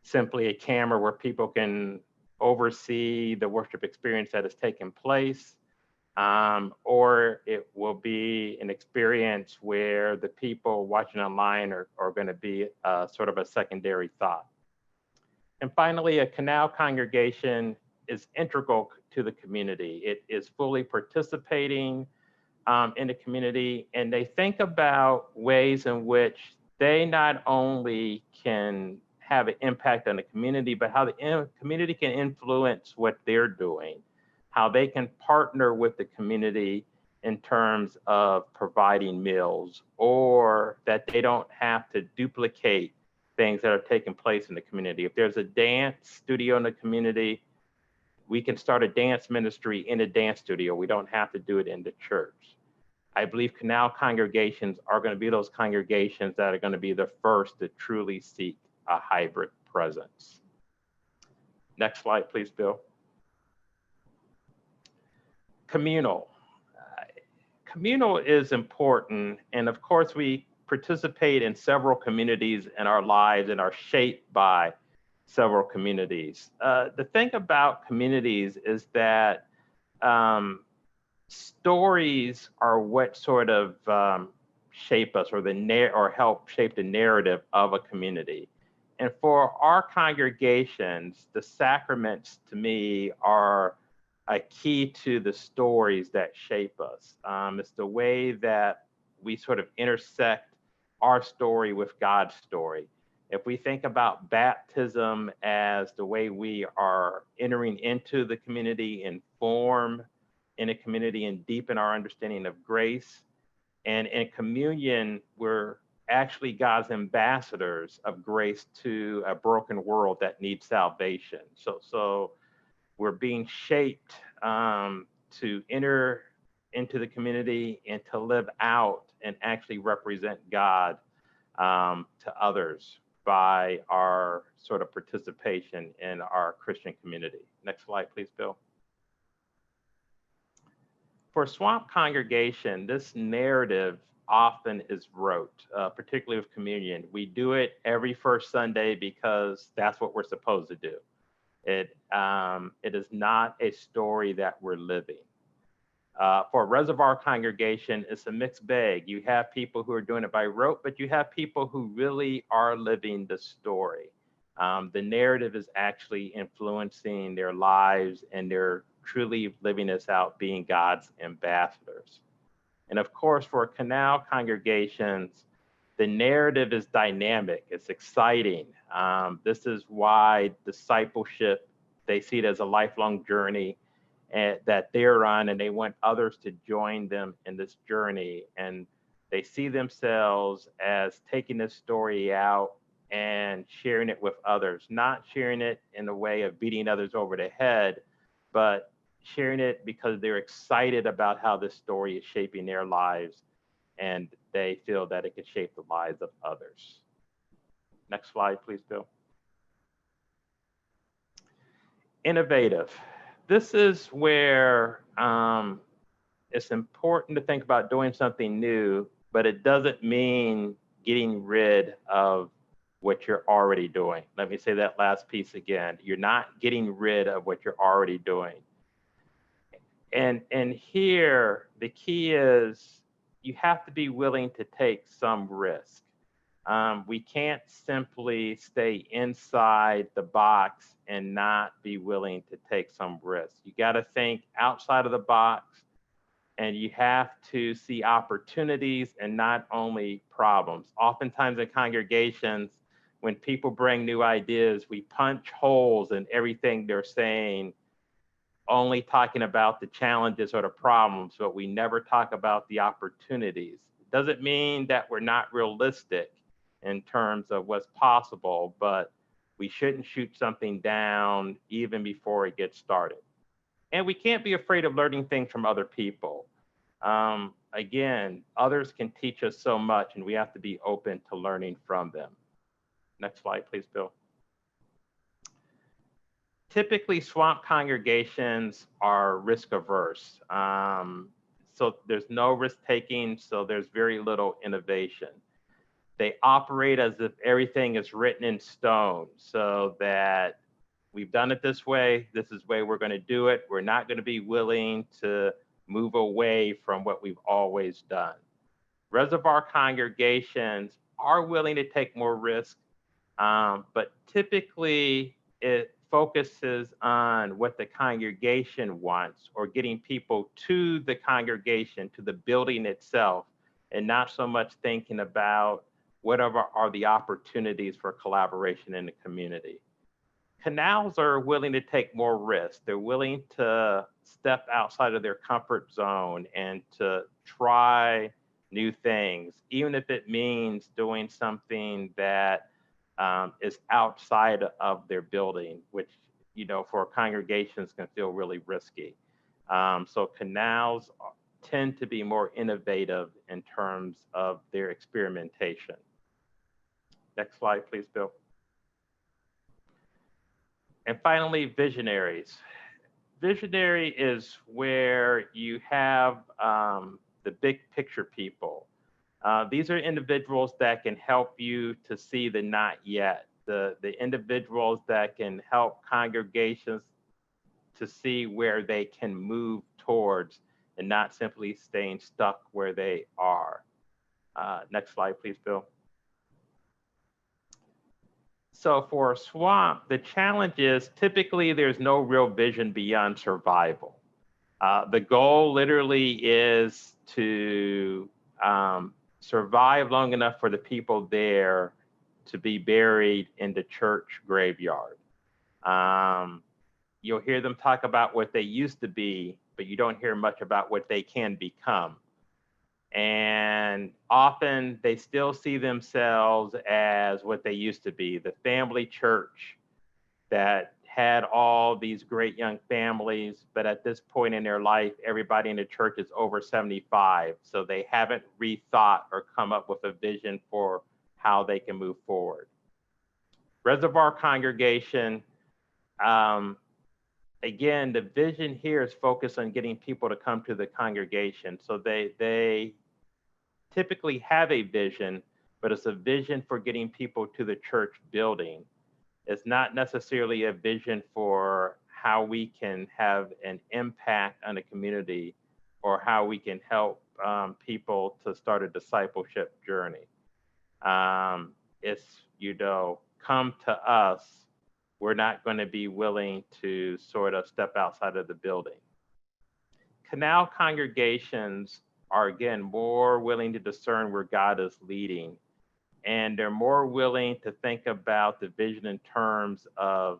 simply a camera where people can oversee the worship experience that is taking place, or it will be an experience where the people watching online are going to be sort of a secondary thought. And finally, a Canal congregation is integral to the community. It is fully participating in the community, and they think about ways in which they not only can have an impact on the community, but how the community can influence what they're doing, how they can partner with the community in terms of providing meals, or that they don't have to duplicate things that are taking place in the community. If there's a dance studio in the community, we can start a dance ministry in a dance studio. We don't have to do it in the church. I believe Canal congregations are going to be those congregations that are going to be the first to truly seek a hybrid presence. Next slide, please, Bill. Communal. Communal is important, and of course we participate in several communities in our lives and are shaped by several communities. The thing about communities is that stories are what sort of shape us, or help shape the narrative of a community. And for our congregations, the sacraments to me are a key to the stories that shape us. It's the way that we sort of intersect our story with God's story. If we think about baptism as the way we are entering into the community and form in a community and deepen our understanding of grace, and in communion, we're actually God's ambassadors of grace to a broken world that needs salvation. So we're being shaped to enter into the community and to live out and actually represent God to others by our sort of participation in our Christian community. Next slide, please, Bill. For Swamp congregation, this narrative often is rote, particularly with communion. We do it every first Sunday because that's what we're supposed to do. It is not a story that we're living. For a Reservoir congregation, it's a mixed bag. You have people who are doing it by rote, but you have people who really are living the story. The narrative is actually influencing their lives, and they're truly living this out, being God's ambassadors. And of course, for Canal congregations, the narrative is dynamic, it's exciting. This is why discipleship, they see it as a lifelong journey that they're on, and they want others to join them in this journey. And they see themselves as taking this story out and sharing it with others, not sharing it in a way of beating others over the head, but sharing it because they're excited about how this story is shaping their lives, and they feel that it could shape the lives of others. Next slide, please, Bill. Innovative. This is where it's important to think about doing something new, but it doesn't mean getting rid of what you're already doing. Let me say that last piece again. You're not getting rid of what you're already doing. And here, the key is you have to be willing to take some risk. We can't simply stay inside the box and not be willing to take some risk. You got to think outside of the box, and you have to see opportunities and not only problems. Oftentimes in congregations, when people bring new ideas, we punch holes in everything they're saying, only talking about the challenges or the problems, but we never talk about the opportunities. It doesn't mean that we're not realistic in terms of what's possible, but we shouldn't shoot something down even before it gets started. And we can't be afraid of learning things from other people. Again, others can teach us so much, and we have to be open to learning from them. Next slide, please, Bill. Typically, swamp congregations are risk averse. So there's no risk taking, so there's very little innovation. They operate as if everything is written in stone, so that we've done it this way, this is the way we're going to do it. We're not going to be willing to move away from what we've always done. Reservoir congregations are willing to take more risk, but typically it focuses on what the congregation wants, or getting people to the congregation, to the building itself, and not so much thinking about whatever are the opportunities for collaboration in the community. Canals are willing to take more risks. They're willing to step outside of their comfort zone and to try new things, even if it means doing something that is outside of their building, which, for congregations can feel really risky. So canals tend to be more innovative in terms of their experimentation. Next slide, please, Bill. And finally, visionaries. Visionary is where you have the big picture people. These are individuals that can help you to see the not yet, the individuals that can help congregations to see where they can move towards and not simply staying stuck where they are. Next slide, please, Bill. So for Swamp, the challenge is typically there's no real vision beyond survival. The goal literally is to survive long enough for the people there to be buried in the church graveyard. You'll hear them talk about what they used to be, but you don't hear much about what they can become. And often they still see themselves as what they used to be, the family church that had all these great young families, but at this point in their life, everybody in the church is over 75. So they haven't rethought or come up with a vision for how they can move forward. Reservoir congregation, again, the vision here is focused on getting people to come to the congregation. So they typically have a vision, but it's a vision for getting people to the church building. It's not necessarily a vision for how we can have an impact on the community or how we can help people to start a discipleship journey. It's, come to us. We're not going to be willing to sort of step outside of the building. Canal congregations are, again, more willing to discern where God is leading. And they're more willing to think about the vision in terms of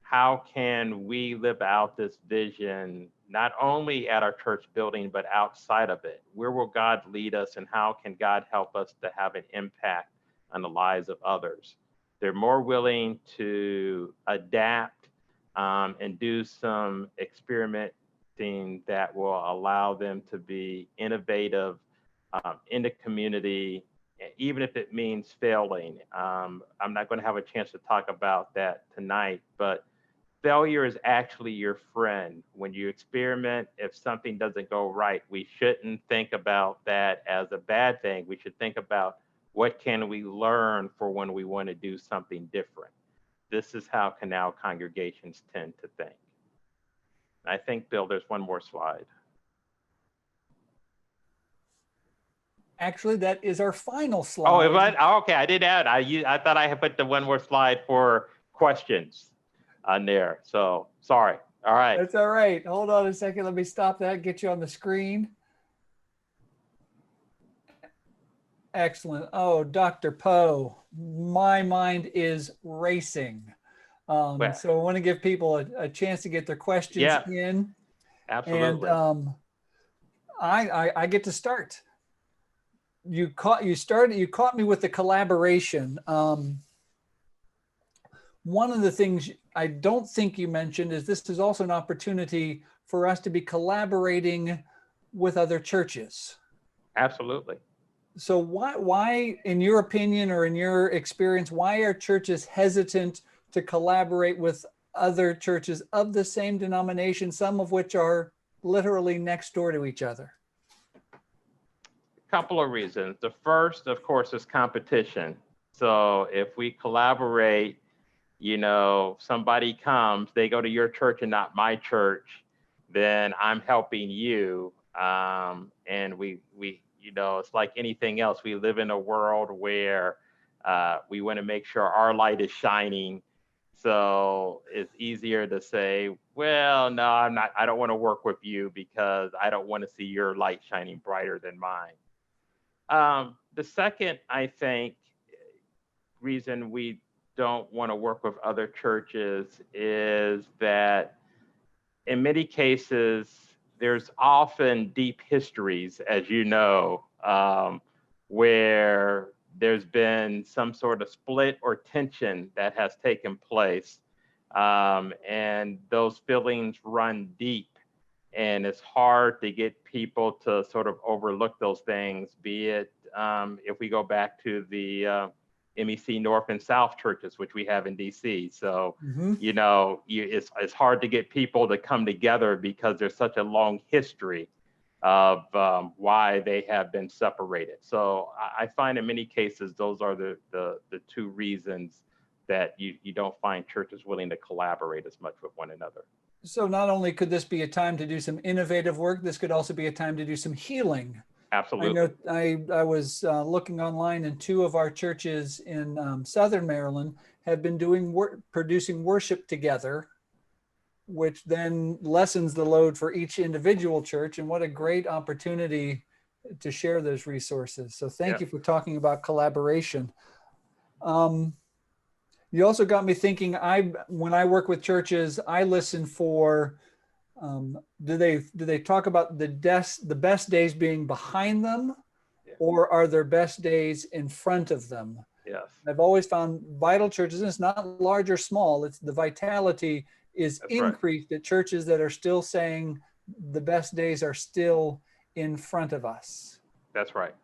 how can we live out this vision, not only at our church building, but outside of it. Where will God lead us, and how can God help us to have an impact on the lives of others? They're more willing to adapt and do some experimenting that will allow them to be innovative in the community, even if it means failing. I'm not going to have a chance to talk about that tonight, but failure is actually your friend. When you experiment, if something doesn't go right, we shouldn't think about that as a bad thing. We should think about what can we learn for when we want to do something different. This is how Canal congregations tend to think. I think, Bill, there's one more slide. Actually, that is our final slide. Oh, okay, I did add. I thought I had put the one more slide for questions on there. So sorry. All right. That's all right. Hold on a second. Let me stop that, get you on the screen. Excellent. Oh, Dr. Powe, my mind is racing. So I want to give people a chance to get their questions in. Absolutely. And I get to start. You caught me with the collaboration. One of the things I don't think you mentioned is this is also an opportunity for us to be collaborating with other churches. Absolutely. So why, in your opinion or in your experience, why are churches hesitant to collaborate with other churches of the same denomination, some of which are literally next door to each other? A couple of reasons. The first, of course, is competition. So if we collaborate, somebody comes, they go to your church and not my church, then I'm helping you. And we it's like anything else. We live in a world where we want to make sure our light is shining So it's easier to say, well, no, I don't want to work with you because I don't want to see your light shining brighter than mine. The second, I think, reason we don't want to work with other churches is that in many cases, there's often deep histories, as you know, where there's been some sort of split or tension that has taken place. And those feelings run deep. And it's hard to get people to sort of overlook those things, be it if we go back to the MEC North and South churches, which we have in DC. So, it's hard to get people to come together because there's such a long history of why they have been separated. So I find in many cases, those are the two reasons that you don't find churches willing to collaborate as much with one another. So not only could this be a time to do some innovative work, this could also be a time to do some healing. Absolutely. I know I was looking online, and two of our churches in Southern Maryland have been producing worship together, which then lessens the load for each individual church. And what a great opportunity to share those resources. So thank you for talking about collaboration. You also got me thinking, when I work with churches, I listen for, do they talk about the best days being behind them, or are there best days in front of them? Yes. I've always found vital churches, and it's not large or small, it's the vitality is increased at churches that are still saying the best days are still in front of us. That's right.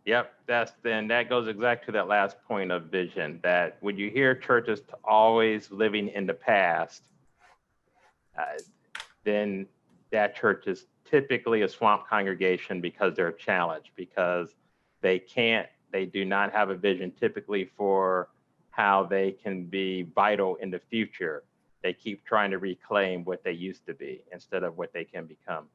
Yep, that goes exactly to that last point of vision, that when you hear churches always living in the past, then that church is typically a swamp congregation because they're challenged, because they do not have a vision typically for how they can be vital in the future. They keep trying to reclaim what they used to be instead of what they can become.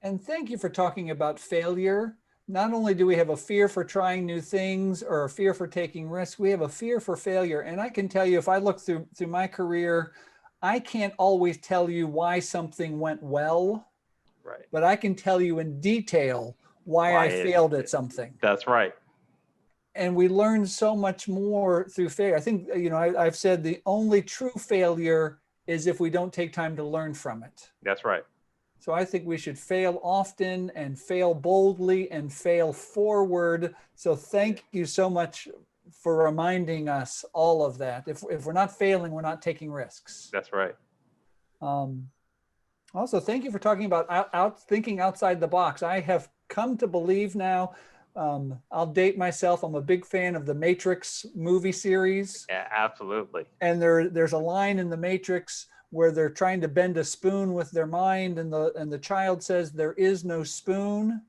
And thank you for talking about failure. Not only do we have a fear for trying new things or a fear for taking risks, we have a fear for failure. And I can tell you, if I look through my career, I can't always tell you why something went well, right? But I can tell you in detail why I failed at something. That's right. And we learn so much more through failure. I think, I've said the only true failure is if we don't take time to learn from it. That's right. So I think we should fail often and fail boldly and fail forward. So thank you so much for reminding us all of that. If we're not failing, we're not taking risks. That's right. Also, thank you for talking about thinking outside the box. I have come to believe now, I'll date myself, I'm a big fan of the Matrix movie series. Yeah, absolutely. And there's a line in the Matrix where they're trying to bend a spoon with their mind, and the child says there is no spoon.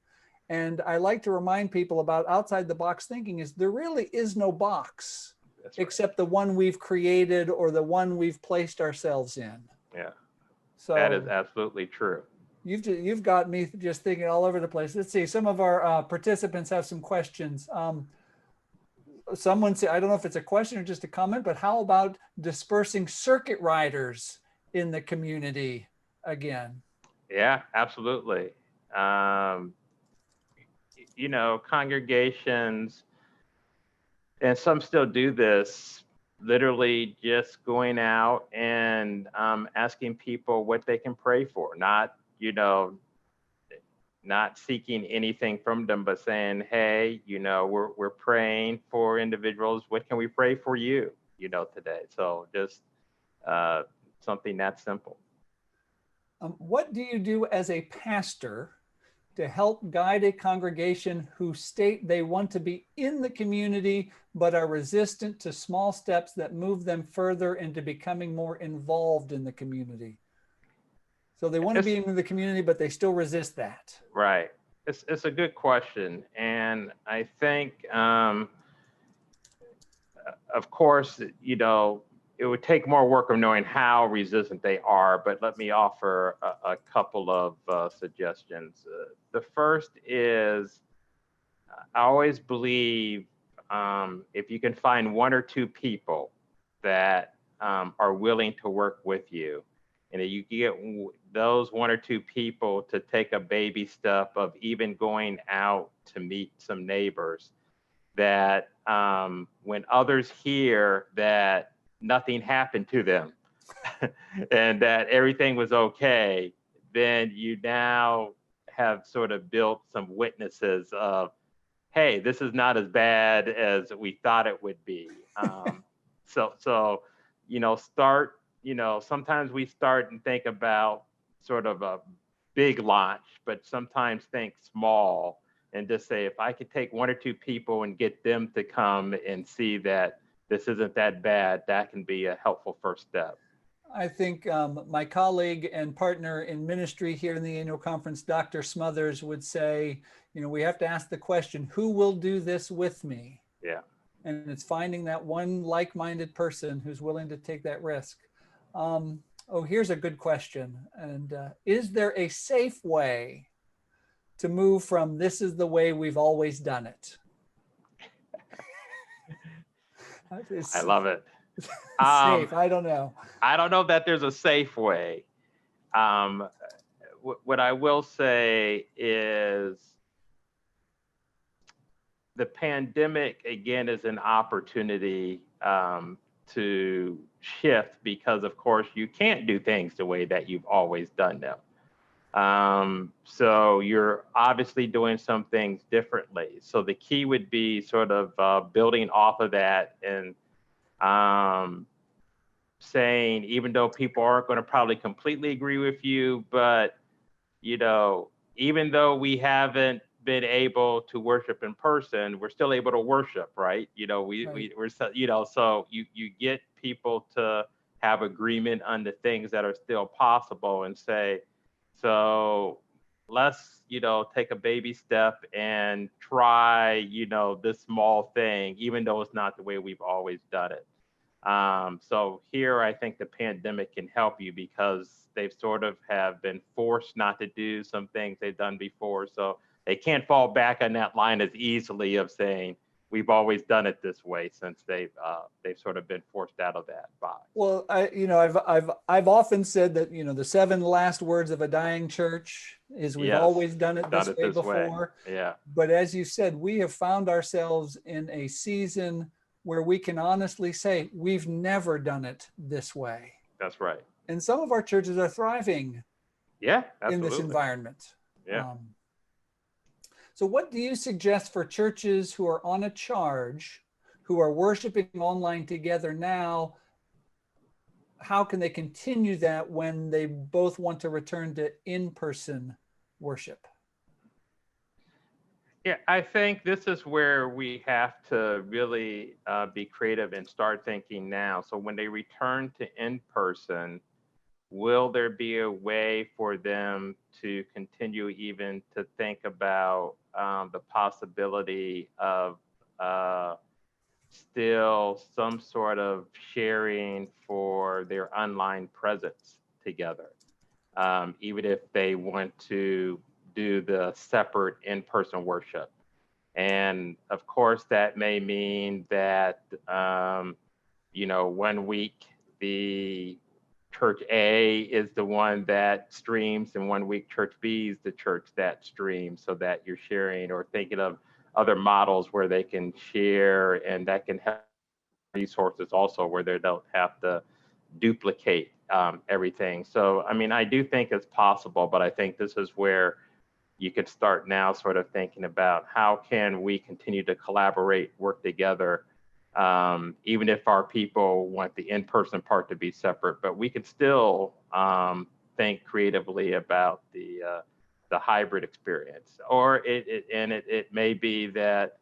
And I like to remind people about outside the box thinking is there really is no box. That's right. Except the one we've created or the one we've placed ourselves in. Yeah, so that is absolutely true. You've got me just thinking all over the place. Let's see, some of our participants have some questions. Someone said, I don't know if it's a question or just a comment, but how about dispersing circuit riders in the community again? Yeah, absolutely. Congregations, and some still do this, literally just going out and asking people what they can pray for, not seeking anything from them, but saying, hey, we're praying for individuals. What can we pray for you, today? So just something that simple. What do you do as a pastor to help guide a congregation who state they want to be in the community, but are resistant to small steps that move them further into becoming more involved in the community? So they want to be in the community, but they still resist that. Right. It's a good question. And I think, of course, it would take more work of knowing how resistant they are, but let me offer a couple of suggestions. The first is, I always believe if you can find one or two people that are willing to work with you. And you get those one or two people to take a baby step of even going out to meet some neighbors, that when others hear that nothing happened to them and that everything was okay, then you now have sort of built some witnesses of, hey, this is not as bad as we thought it would be. So, start, sometimes we start and think about sort of a big launch, but sometimes think small and just say, if I could take one or two people and get them to come and see that this isn't that bad, that can be a helpful first step. I think my colleague and partner in ministry here in the annual conference, Dr. Smothers, would say, we have to ask the question, who will do this with me? Yeah. And it's finding that one like-minded person who's willing to take that risk. Here's a good question. And is there a safe way to move from this is the way we've always done it? I love it. Safe, I don't know. I don't know that there's a safe way. What I will say is the pandemic, again, is an opportunity to shift, because, of course, you can't do things the way that you've always done them. So you're obviously doing some things differently. So the key would be sort of building off of that and saying, even though people aren't going to probably completely agree with you, but, even though we haven't been able to worship in person, we're still able to worship, right? We're so you get people to have agreement on the things that are still possible and say, so let's, take a baby step and try, this small thing, even though it's not the way we've always done it. So here, I think the pandemic can help you, because they've sort of have been forced not to do some things they've done before. So they can't fall back on that line as easily of saying, we've always done it this way, since they've sort of been forced out of that box. Well, I've often said that, the 7 last words of a dying church is we've always done it this way before. Yeah. But as you said, we have found ourselves in a season where we can honestly say we've never done it this way. That's right. And some of our churches are thriving in this environment. Yeah. So what do you suggest for churches who are on a charge, who are worshiping online together now? How can they continue that when they both want to return to in-person worship? Yeah, I think this is where we have to really be creative and start thinking now. So when they return to in-person, will there be a way for them to continue even to think about the possibility of still some sort of sharing for their online presence together, even if they want to do the separate in-person worship? And of course, that may mean that, 1 week the church A is the one that streams, and 1 week church B is the church that streams, so that you're sharing, or thinking of other models where they can share, and that can have resources also where they don't have to duplicate everything. So, I do think it's possible, but I think this is where you could start now sort of thinking about how can we continue to collaborate, work together, even if our people want the in-person part to be separate, but we can still think creatively about the hybrid experience. Or it may be that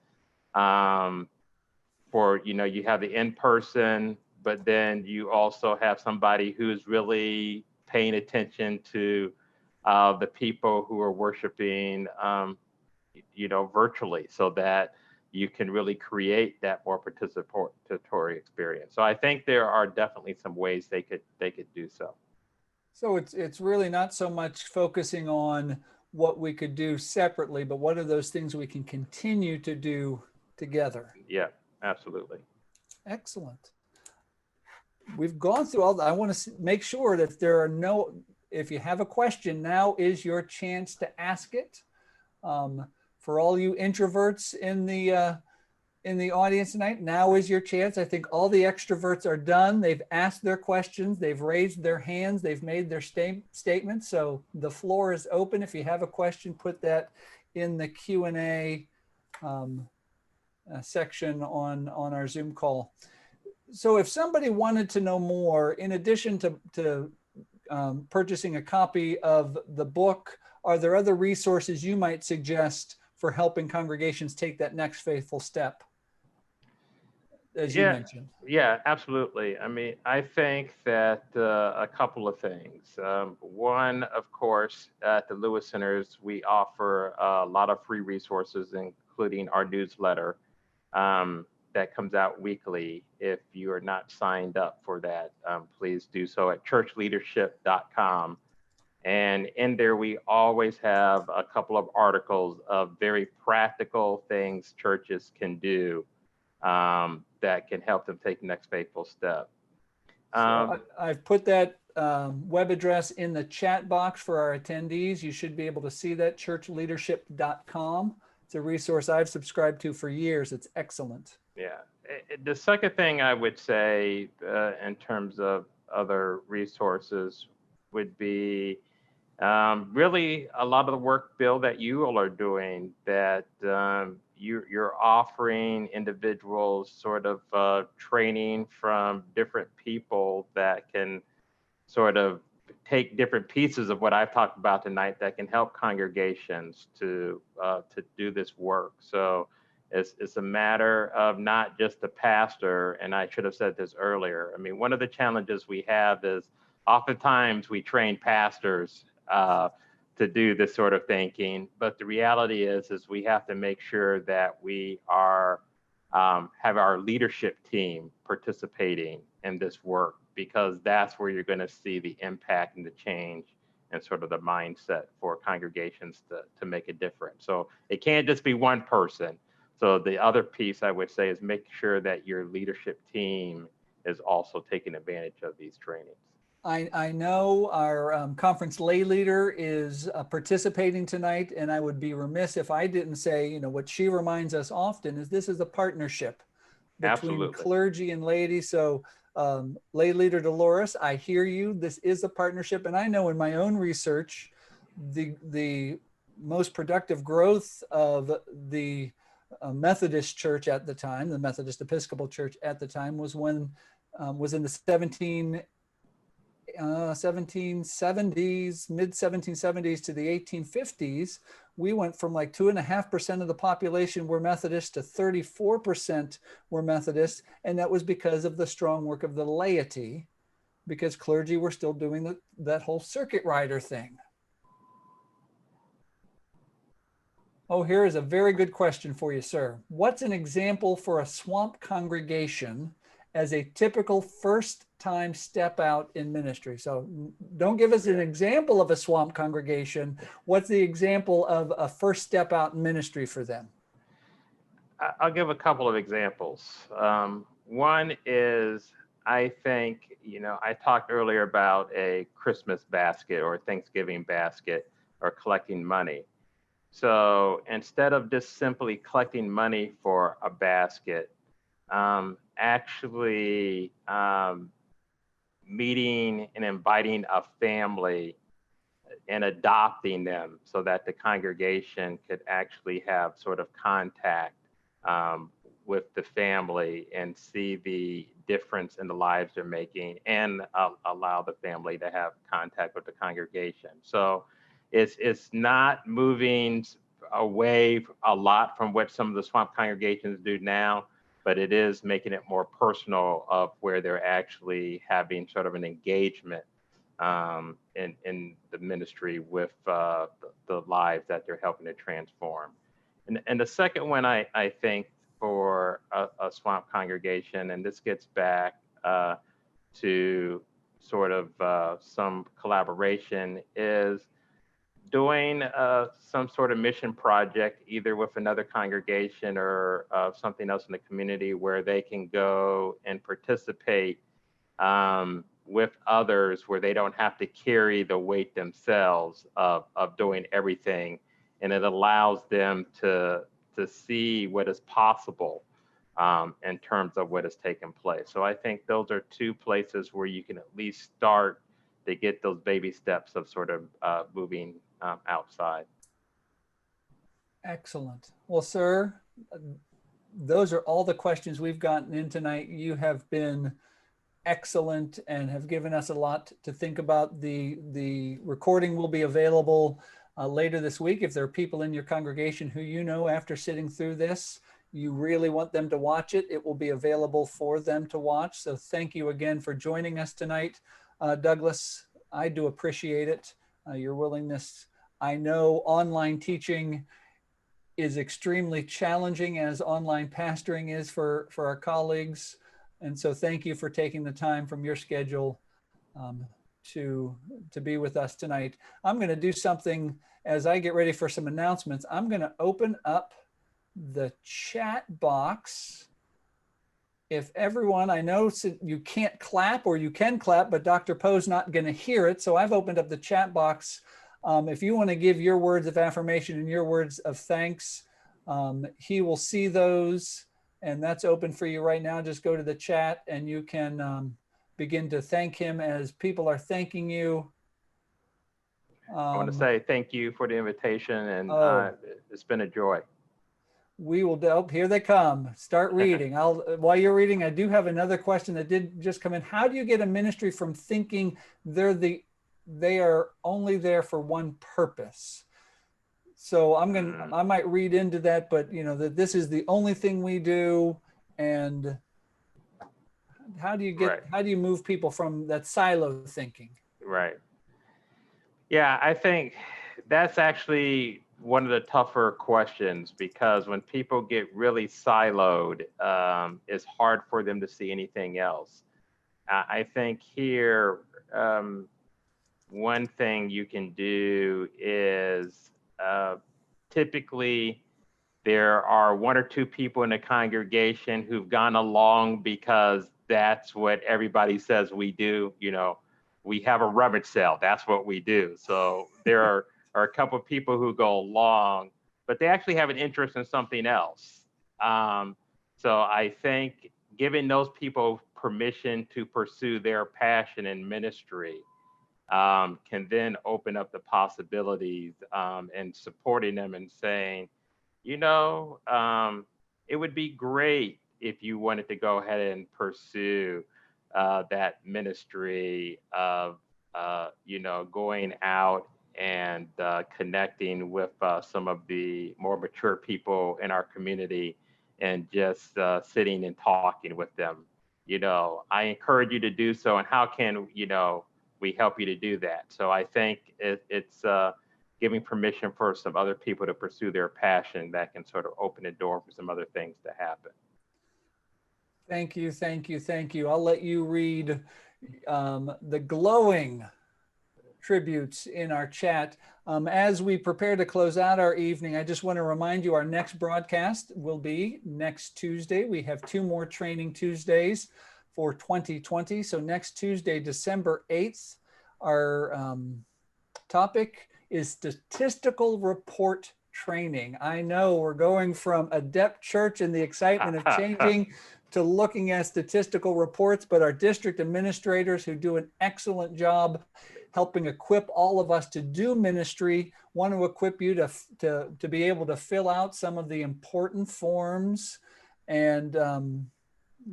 for, you have the in-person, but then you also have somebody who's really paying attention to the people who are worshiping, virtually, so that you can really create that more participatory experience. So I think there are definitely some ways they could do so. So it's really not so much focusing on what we could do separately, but what are those things we can continue to do together? Yeah, absolutely. Excellent. we've gone through all. I want to make sure that there are no. If you have a question, now is your chance to ask it. For all you introverts in the audience tonight, now is your chance. I think all the extroverts are done. They've asked their questions. They've raised their hands. They've made their statements. So the floor is open. If you have a question, put that in the Q&A section on our Zoom call. So if somebody wanted to know more, in addition to purchasing a copy of the book, are there other resources you might suggest for helping congregations take that next faithful step, as you mentioned? Yeah, absolutely. I mean, I think that a couple of things. One, of course, at the Lewis Centers, we offer a lot of free resources, including our newsletter that comes out weekly. If you are not signed up for that, please do so at churchleadership.com. And in there, we always have a couple of articles of very practical things churches can do that can help them take the next faithful step. So I've put that web address in the chat box for our attendees. You should be able to see that, churchleadership.com. It's a resource I've subscribed to for years. It's excellent. Yeah. The second thing I would say in terms of other resources would be really a lot of the work, Bill, that you all are doing, that you're offering individuals sort of training from different people that can sort of take different pieces of what I've talked about tonight that can help congregations to do this work. So it's a matter of not just the pastor, and I should have said this earlier. I mean, one of the challenges we have is oftentimes we train pastors to do this sort of thinking, but the reality is we have to make sure that we are have our leadership team participating in this work, because that's where you're going to see the impact and the change and sort of the mindset for congregations to make a difference. So it can't just be one person. So the other piece I would say is make sure that your leadership team is also taking advantage of these trainings. I know our conference lay leader is participating tonight, and I would be remiss if I didn't say, what she reminds us often is this is a partnership between Absolutely. clergy and laity. So lay leader Dolores, I hear you. This is a partnership. And I know in my own research, the most productive growth of the Methodist church at the time, the Methodist Episcopal Church at the time, was when was in the 1770s, mid 1770s to the 1850s. We went from like 2.5% of the population were Methodist to 34% were Methodist. And that was because of the strong work of the laity, because clergy were still doing that whole circuit rider thing. Oh, here is a very good question for you, sir. What's an example for a swamp congregation as a typical first-time step out in ministry? So don't give us an example of a swamp congregation. What's the example of a first step out in ministry for them? I'll give a couple of examples. One is, I think, I talked earlier about a Christmas basket or Thanksgiving basket or collecting money. So instead of just simply collecting money for a basket, actually meeting and inviting a family and adopting them so that the congregation could actually have sort of contact with the family and see the difference in the lives they're making, and allow the family to have contact with the congregation. So it's not moving away a lot from what some of the swamp congregations do now, but it is making it more personal of where they're actually having sort of an engagement in the ministry with the lives that they're helping to transform. And the second one, I think, for a swamp congregation, and this gets back to sort of some collaboration, is doing some sort of mission project, either with another congregation or something else in the community, where they can go and participate with others where they don't have to carry the weight themselves of doing everything. And it allows them to see what is possible in terms of what has taken place. So I think those are two places where you can at least start to get those baby steps of sort of moving outside. Excellent. Well, sir, those are all the questions we've gotten in tonight. You have been excellent and have given us a lot to think about. The recording will be available later this week. If there are people in your congregation who you know after sitting through this, you really want them to watch it, it will be available for them to watch. So thank you again for joining us tonight. Douglas, I do appreciate it, your willingness. I know online teaching is extremely challenging, as online pastoring is for our colleagues. And so thank you for taking the time from your schedule to be with us tonight. I'm going to do something as I get ready for some announcements. I'm going to open up the chat box. If everyone, I know you can't clap, or you can clap, but Dr. Powe's not going to hear it. So I've opened up the chat box. If you want to give your words of affirmation and your words of thanks, he will see those, and that's open for you right now. Just go to the chat and you can begin to thank him as people are thanking you. I want to say thank you for the invitation, and it's been a joy. We will delve. Here they come. Start reading. While you're reading, I do have another question that did just come in. How do you get a ministry from thinking they are only there for one purpose? So I might read into that, but that this is the only thing we do. And how do you move people from that silo thinking? Right. Yeah, I think that's actually one of the tougher questions, because when people get really siloed, it's hard for them to see anything else. I think here, one thing you can do is typically there are one or two people in the congregation who've gone along because that's what everybody says we do. We have a rummage sale. That's what we do. So there are a couple of people who go along, but they actually have an interest in something else. So I think giving those people permission to pursue their passion in ministry can then open up the possibilities, and supporting them and saying, it would be great if you wanted to go ahead and pursue that ministry of, going out and connecting with some of the more mature people in our community and just sitting and talking with them. I encourage you to do so, and how can, we help you to do that? So I think it's giving permission for some other people to pursue their passion that can sort of open the door for some other things to happen. Thank you, thank you, thank you. I'll let you read the glowing tributes in our chat. As we prepare to close out our evening, I just want to remind you our next broadcast will be next Tuesday. We have 2 more Training Tuesdays for 2020. So next Tuesday, December 8th, our topic is statistical report training. I know we're going from Adept Church and the excitement of changing to looking at statistical reports, but our district administrators, who do an excellent job helping equip all of us to do ministry, want to equip you to be able to fill out some of the important forms and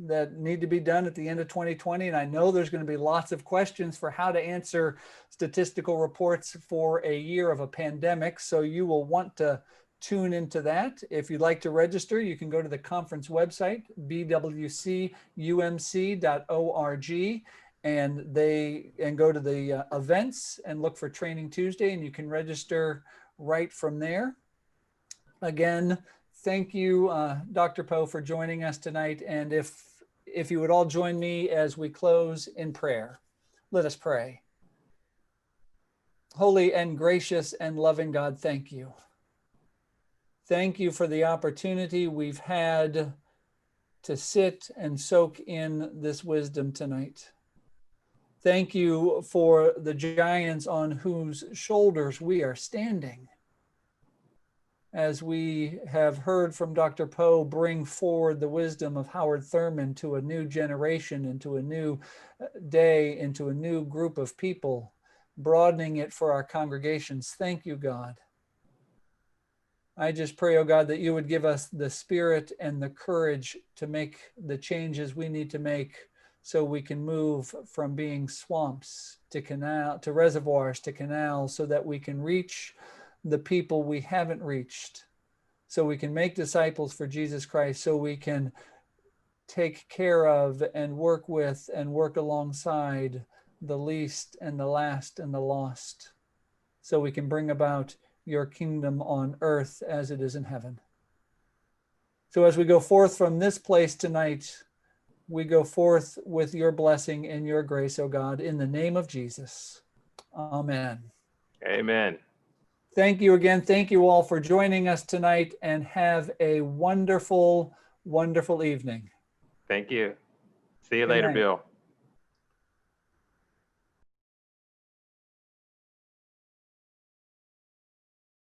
that need to be done at the end of 2020. And I know there's going to be lots of questions for how to answer statistical reports for a year of a pandemic. So you will want to tune into that. If you'd like to register, you can go to the conference website, bwcumc.org, and go to the events and look for Training Tuesday, and you can register right from there. Again, thank you, Dr. Powe, for joining us tonight. And if you would all join me as we close in prayer. Let us pray. Holy and gracious and loving God, thank you. Thank you for the opportunity we've had to sit and soak in this wisdom tonight. Thank you for the giants on whose shoulders we are standing. As we have heard from Dr. Powe bring forward the wisdom of Howard Thurman to a new generation, into a new day, into a new group of people, broadening it for our congregations. Thank you, God. I just pray, oh God, that you would give us the spirit and the courage to make the changes we need to make so we can move from being swamps to canal, to reservoirs, to canals, so that we can reach the people we haven't reached, so we can make disciples for Jesus Christ, so we can take care of and work with and work alongside the least and the last and the lost, so we can bring about your kingdom on earth as it is in heaven. So as we go forth from this place tonight, we go forth with your blessing and your grace, O God, in the name of Jesus. Amen. Amen. Thank you again. Thank you all for joining us tonight, and have a wonderful, wonderful evening. Thank you. See you Good later, night. Bill.